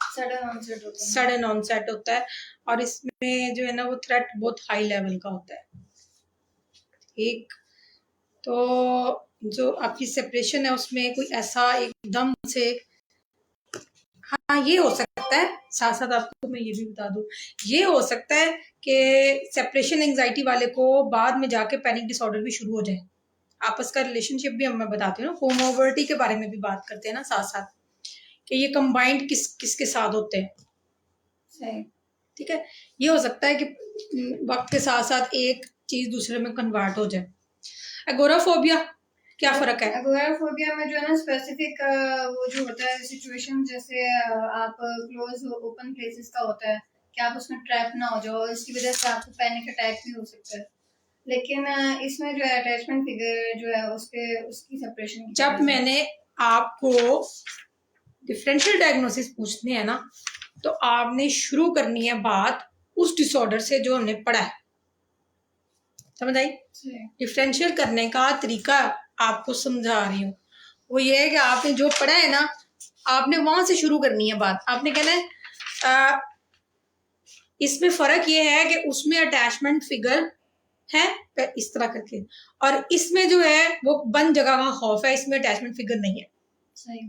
सडन ऑनसेट होता है, और इसमें जो है ना वो थ्रेट बहुत हाई लेवल का होता है, ठीक। तो जो आपकी सेपरेशन है उसमें कोई ऐसा एकदम से, हाँ ये हो सकता है, साथ साथ आपको मैं ये भी बता दूं, ये हो सकता है कि सेपरेशन एंजाइटी वाले को बाद में जाके पैनिक डिसऑर्डर भी शुरू हो जाए। आपस का रिलेशनशिप भी मैं बताती हूँ ना, कोमोर्बिडिटी के बारे में भी बात करते हैं ना साथ साथ, कि ये कंबाइंड किसके साथ होते हैं, सही, ठीक है। ये हो सकता है कि वक्त के साथ साथ एक चीज दूसरे में कन्वर्ट हो जाए। एगोराफोबिया क्या फर्क है? एगोराफोबिया में जो है ना स्पेसिफिक वो जो होता है सिचुएशन, जैसे आप क्लोज ओपन प्लेसेस का होता है कि आप उसमें ट्रैप ना हो जाओ, इसकी वजह से आपको पैनिक अटैक भी हो सकता है। लेकिन इसमें जो है अटैचमेंट फिगर जो है उसकी सेपरेशन। जब मैंने आपको डिफरेंशियल डायग्नोसिस पूछने हैं ना, तो आपने शुरू करनी है बात उस डिसऑर्डर से जो हमने पढ़ा है, समझ आई? डिफरेंशियल करने का तरीका आपको समझा रही हूँ, वो ये है कि आपने जो पढ़ा है ना, आपने वहां से शुरू करनी है बात। आपने कहना है इसमें फर्क ये है कि उसमें अटैचमेंट फिगर है इस तरह करके, और इसमें जो है वो बंद जगह का खौफ है, इसमें अटैचमेंट फिगर नहीं है, सही,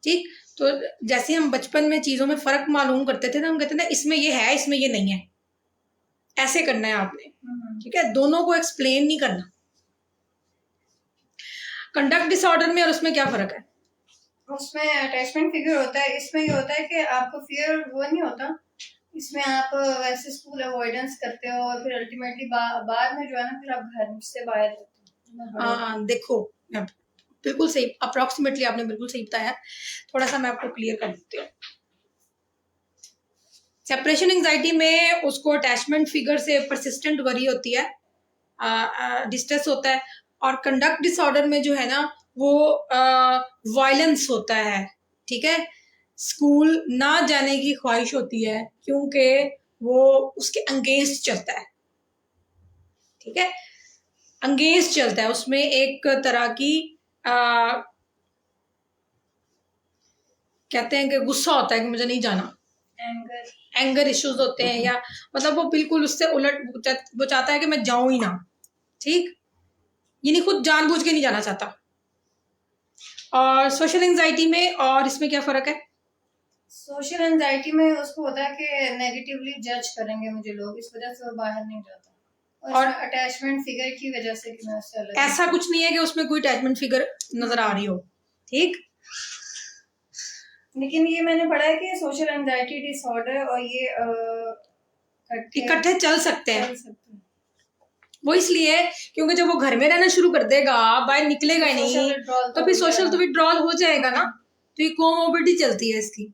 ठीक। तो जैसे हम बचपन में चीजों में फर्क मालूम करते थे ना, हम कहते थे इसमें ये है इसमें ये नहीं है, ऐसे करना है आपने, ठीक है। दोनों को एक्सप्लेन नहीं करना। कंडक्ट डिसऑर्डर में और उसमें क्या फर्क है? उसमें अटैचमेंट फिगर होता है, इसमें ये होता है कि आपको फियर वो नहीं होता, इसमें आप वैसे स्कूल अवॉइडेंस करते हो और फिर अल्टीमेटली बाद में जो है ना फिर आप घर से बाहर देखो बिल्कुल सही, अप्रोक्सीमेटली आपने बिल्कुल सही बताया। थोड़ा सा मैं आपको क्लियर कर देती हूँ। सेपरेशन एंजाइटी में उसको अटैचमेंट फिगर से परसिस्टेंट वरी होती है, डिस्ट्रेस होता है, और कंडक्ट डिसऑर्डर में जो है ना वो वायलेंस होता है, ठीक है। स्कूल ना जाने की ख्वाहिश होती है क्योंकि वो उसके अंगेंस्ट चलता है, ठीक है, अंगेंस्ट चलता है, उसमें एक तरह की कहते हैं कि गुस्सा होता है कि मुझे नहीं जाना, एंगर इश्यूज होते हैं, या मतलब वो बिल्कुल उससे उलट वो चाहता है कि मैं जाऊं ही ना, ठीक, ये नहीं खुद जानबूझ के नहीं जाना चाहता। और सोशल एंजाइटी में और इसमें क्या फर्क है? सोशल एंजाइटी में उसको होता है कि नेगेटिवली जज करेंगे मुझे लोग, इस वजह से वो बाहर नहीं जाता। और अटैचमेंट फिगर की वजह से कि मैं उससे अलग, ऐसा कुछ नहीं है कि उसमें कोई अटैचमेंट फिगर नजर आ रही हो, ठीक। लेकिन ये मैंने पढ़ा है कि सोशल एंजाइटी डिसऑर्डर और ये इकट्ठे चल सकते हैं। वो इसलिए क्योंकि जब वो घर में रहना शुरू कर देगा, बाहर निकलेगा ही नहीं, तो फिर सोशल तो विड्रॉल हो जाएगा ना, तो ये कोमोर्बिडिटी चलती है इसकी।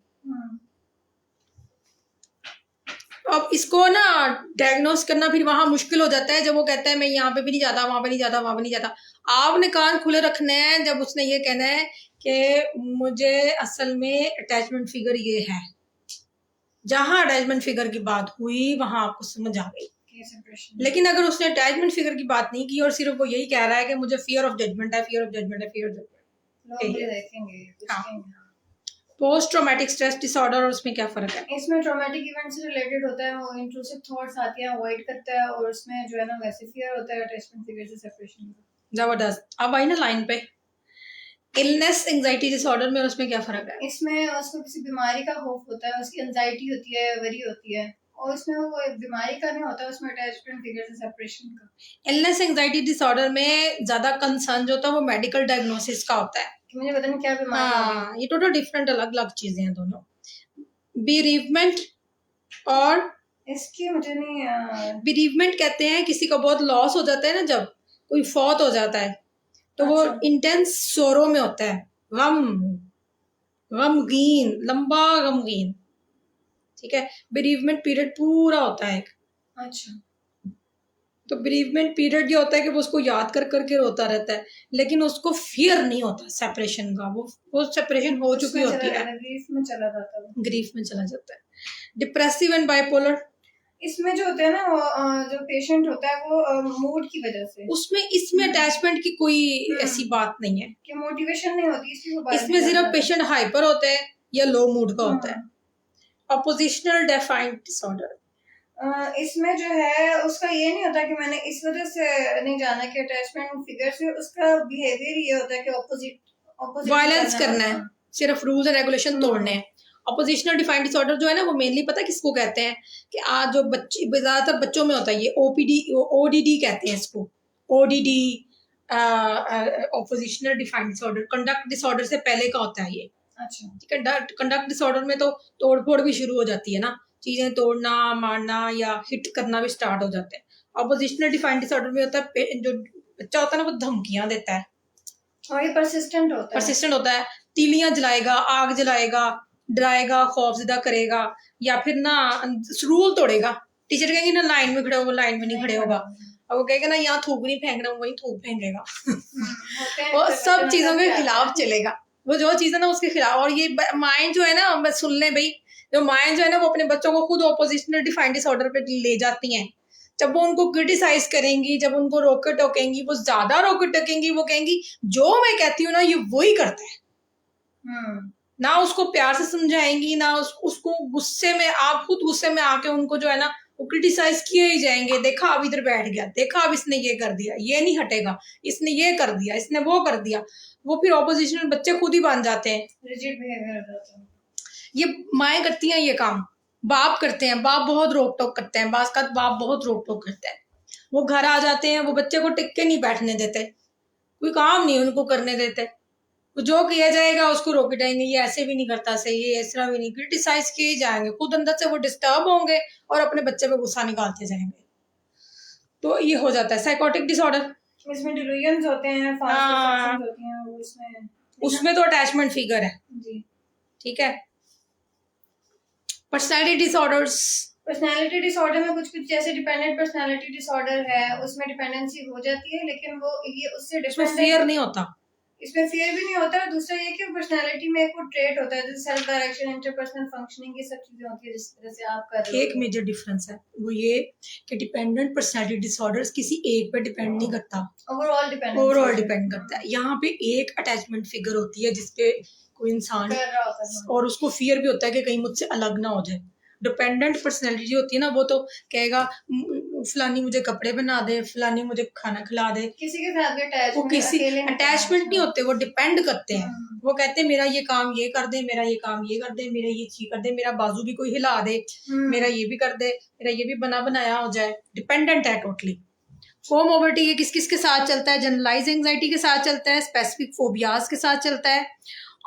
अब इसको ना डायग्नोस करना फिर वहां मुश्किल हो जाता है जब वो कहता है मैं यहाँ पे भी नहीं जाता, वहां पे नहीं जाता, वहां पे नहीं जाता। आपने कान खुले रखने हैं जब उसने ये कहना है कि मुझे असल में अटैचमेंट फिगर ये है। जहां अटैचमेंट फिगर की बात हुई वहां आपको समझ आ गई। लेकिन अगर उसने अटैचमेंट फिगर की बात नहीं की और सिर्फ वो यही कह रहा है कि मुझे फियर ऑफ जजमेंट है, फियर ऑफ जजमेंट है, फियर ऑफ जजमेंट। हाँ, पोस्ट ट्रॉमेटिक स्ट्रेस डिसऑर्डर और उसमें क्या फर्क है? इसमें ट्रॉमेटिक इवेंट से रिलेटेड होता है, वो इंट्रूसिव थॉट्स आती हैं, अवॉइड करता है, और उसमें जो है ना वैसे फियर होता है अटैचमेंट फिगर से सेपरेशन का। जबरदस्त। अब आई ना लाइन पे, इलनेस एंजाइटी डिसऑर्डर में और उसमें क्या फर्क है? इसमें उसको किसी बीमारी का खौफ होता है, उसकी एंजाइटी होती है, वरी होती है, और उसमें वो बीमारी का नहीं होता, उसमें अटैचमेंट फिगर से सेपरेशन का। इलनेस एंजाइटी डिसऑर्डर में ज्यादा कंसर्न जो होता है वो मेडिकल डायग्नोसिस का होता है कि मुझे पता नहीं क्या बीमारी है। हाँ, ये टोटल डिफरेंट अलग अलग चीजें हैं दोनों। बीरीवमेंट और इसकी मुझे नहीं बीरीवमेंट कहते हैं किसी का बहुत लॉस हो जाता है ना, जब कोई फौत हो जाता है तो वो इंटेंस सोरो में होता है, गमगीन, लंबा गमगीन। ठीक है, बेरीवमेंट पीरियड पूरा होता है एक। अच्छा, तो बेरीवमेंट पीरियड ये होता है कि वो उसको याद कर करके रोता रहता है, लेकिन उसको फियर नहीं होता सेपरेशन का। वो सेपरेशन हो चुकी होती है, ग्रीफ में चला जाता है, ग्रीफ में चला जाता है। डिप्रेसिव एंड बाइपोलर, इसमें जो होता है ना वो जो पेशेंट होता है वो मूड की वजह से, इसमें अटैचमेंट की कोई ऐसी बात नहीं है कि मोटिवेशन नहीं होती, इसमें सिर्फ पेशेंट हाइपर होता है या लो मूड का होता है। अपोजिशनल डेफाइंड डिसऑर्डर, इसमें जो है उसका ये नहीं होता कि मैंने इस वजह से नहीं जाना कि अटैचमेंट फिगर से, उसका बिहेवियर ये होता है कि ऑपोजिट वायलेंस करना है, सिर्फ रूल्स एंड रेगुलेशन तोड़ने हैं। अपोजिशनल डिफाइंड डिसऑर्डर जो है ना वो मेनली पता है किसको कहते हैं कि आज जो बच्चे ज्यादातर बच्चों में होता है ये ओडीडी कहते हैं इसको, ODD oppositional defiant disorder. Conduct disorder से पहले का होता है ये। अच्छा, ठीक है, कंडक्ट डिसऑर्डर में तो तोड़फोड़ भी शुरू हो जाती है ना, चीजें तोड़ना, मारना या हिट करना भी स्टार्ट हो जाते हैं। ऑपोजिशनल डिफाइंड डिसऑर्डर में होता है जो बच्चा होता है ना वो धमकियां देता है और ये परसिस्टेंट होता है, तीलियां जलाएगा, आग जलाएगा, डराएगा, खौफजदा करेगा, या फिर ना रूल तोड़ेगा। टीचर कहेंगे ना लाइन में खड़े हो, वो लाइन में नहीं खड़े होगा, और वो कहेगा ना यहाँ थूक नहीं फेंकना, वही थूक फेंकेगा। वो सब चीजों के खिलाफ चलेगा, वो जो चीज है ना उसके खिलाफ। और ये माइंड जो है ना, बस सुन ले भाई, जो माइंड जो है ना वो अपने बच्चों को खुद ऑपोजिशनल डिफाइंड डिसऑर्डर पे ले जाती हैं। जब वो उनको क्रिटिसाइज करेंगी, जब उनको रोके टोकेंगी, वो ज्यादा रोके टोकेंगी, वो कहेंगी जो मैं कहती हूँ ना ये वही करता है। ना उसको प्यार से समझाएंगी, ना उसको गुस्से में, आप खुद गुस्से में आके उनको जो है ना वो क्रिटिसाइज किए ही जाएंगे। देखा अब इधर बैठ गया, देखा अब इसने ये कर दिया, ये नहीं हटेगा, इसने ये कर दिया, इसने वो कर दिया। वो फिर ऑपोजिशनल बच्चे खुद ही बन जाते हैं, रिजिड बिहेवियर हो जाता है। ये माएँ करती हैं ये काम, बाप करते हैं, बाप बहुत रोक टोक करते हैं, बाप बहुत रोक टोक करते हैं। वो घर आ जाते हैं, वो बच्चे को टिक के नहीं बैठने देते, कोई काम नहीं उनको करने देते, जो किया जाएगा उसको रोके जाएंगे, ये ऐसे भी नहीं करता सही, ये इस तरह भी नहीं, क्रिटिसाइज किए जाएंगे, खुद अंदर से वो डिस्टर्ब होंगे और अपने बच्चे पे गुस्सा निकालते जाएंगे। तो ये हो जाता है साइकोटिक डिसऑर्डर। इसमें डिल्यूजन्स होते हैं, फास्ट होती हैं, उसमें तो अटैचमेंट फिगर है जी। ठीक है। पर्सनैलिटी डिसऑर्डर्स, पर्सनालिटी डिसऑर्डर में कुछ जैसे डिपेंडेंट पर्सनालिटी डिसऑर्डर है, उसमें डिपेंडेंसी हो जाती है, लेकिन वो ये उससे डिपेंडेंट फियर नहीं होता, इसमें फियर भी नहीं होता। और दूसरा ये कि पर्सनालिटी में एक वो ट्रेट होता है जैसे सेल्फ डायरेक्शन, इंटरपर्सनल फंक्शनिंग, ये सब चीजें होती है जिस तरह से आप कर रहे हो। एक मेजर डिफरेंस है वो ये कि डिपेंडेंट पर्सनालिटी डिसऑर्डर्स किसी एक पे डिपेंड नहीं करता, ओवरऑल डिपेंड करता है। यहाँ पे एक अटैचमेंट फिगर होती है जिसपे कोई इंसान और उसको फियर भी होता है कि कहीं मुझसे अलग ना हो जाए। डिपेंडेंट पर्सनैलिटी होती है ना वो तो कहेगा फलानी मुझे कपड़े बना दे, फलानी मुझे खाना खिला दे, किसी के साथ भी वो किसी अटैचमेंट नहीं होते, वो डिपेंड करते हैं। वो कहते हैं मेरा ये काम ये कर दे, मेरा ये काम ये कर दे, मेरा ये चीज कर दे, मेरा बाजू भी कोई हिला दे, मेरा ये भी कर दे, मेरा ये भी बना बनाया हो जाए। डिपेंडेंट है टोटली। कोमोबिलिटी ये किस किस के साथ चलता है? जनरलाइज एंजाइटी के साथ चलता है, स्पेसिफिक फोबियाज के साथ चलता है,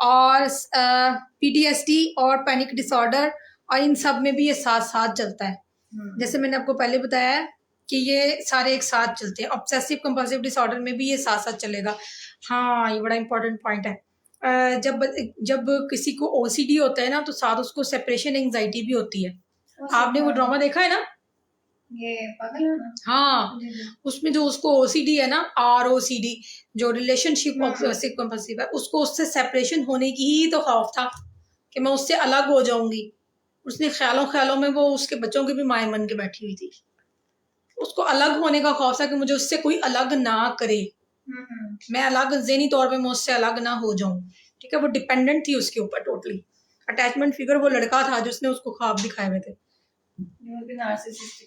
और पीटीएसडी और पैनिक डिसऑर्डर, और इन सब में भी ये साथ साथ चलता है। जैसे मैंने आपको पहले बताया कि ये सारे एक साथ चलते हैं। ऑब्सेसिव कंपल्सिव डिसऑर्डर में भी ये साथ साथ चलेगा। हाँ, ये बड़ा इंपॉर्टेंट पॉइंट है। जब किसी को ओसीडी होता है ना तो साथ उसको सेपरेशन एंजाइटी भी होती है। आपने वो ड्रामा देखा है ना? ये पागल है ना? हाँ, जी, जी। उसमें जो उसको ओसीडी है ना, ROCD, जो रिलेशनशिप ऑब्सेसिव कंपल्सिव है, उसको उससे सेपरेशन होने की ही तो खौफ था कि मैं उससे अलग हो जाऊंगी। उसने ख्यालों ख्यालों में वो उसके बच्चों की भी माए मन के बैठी हुई थी। उसको अलग होने का खौफ था कि मुझे उससे कोई अलग ना करे, मैं अलग ज़हनी तौर पे मैं उससे अलग ना हो जाऊं। ठीक है, वो डिपेंडेंट थी उसके ऊपर टोटली। अटैचमेंट फिगर वो लड़का था जिसने उसको ख्वाब दिखाए हुए थे।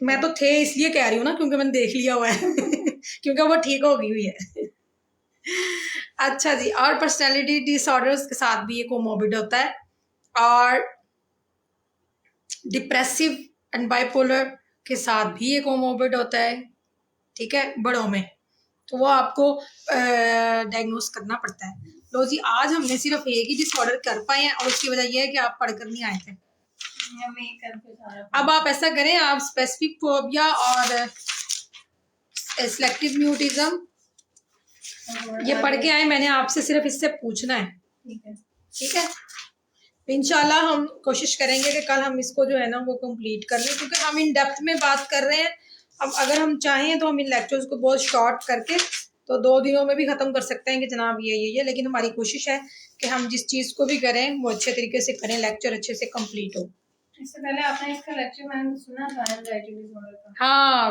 मैं तो थे इसलिए कह रही हूँ ना, क्योंकि मैंने देख लिया हुआ है क्योंकि वो ठीक हो गई हुई है अच्छा जी, और पर्सनैलिटी डिसऑर्डर्स के साथ भी ये कोमोर्बिड होता है, और डिप्रेसिव एंड बाइपोलर के साथ भी ये कोमोर्बिड होता है। ठीक है, बड़ों में तो वो आपको डायग्नोस करना पड़ता है। लो जी, आज हमने सिर्फ एक ही डिसऑर्डर कर पाए हैं और उसकी वजह यह है कि आप पढ़कर नहीं आए थे। अब आप ऐसा करें, आप स्पेसिफिक फोबिया और सिलेक्टिव म्यूटिज्म ये पढ़ के आए, मैंने आपसे सिर्फ इससे पूछना है। ठीक है, इंशाल्लाह हम कोशिश करेंगे कि कल हम इसको जो है ना वो कंप्लीट कर लें, क्योंकि हम इन डेप्थ में बात कर रहे हैं। अब अगर हम चाहें तो हम इन लेक्चर्स को बहुत शॉर्ट करके तो 2 दिनों में भी ख़त्म कर सकते हैं कि जनाब ये, लेकिन हमारी कोशिश है कि हम जिस चीज़ को भी करें वो अच्छे तरीके से करें, लेक्चर अच्छे से कंप्लीट हो। इससे पहले आपने इसका लेक्चर मैंने सुना था एंजाइटी डिसऑर्डर का। हाँ।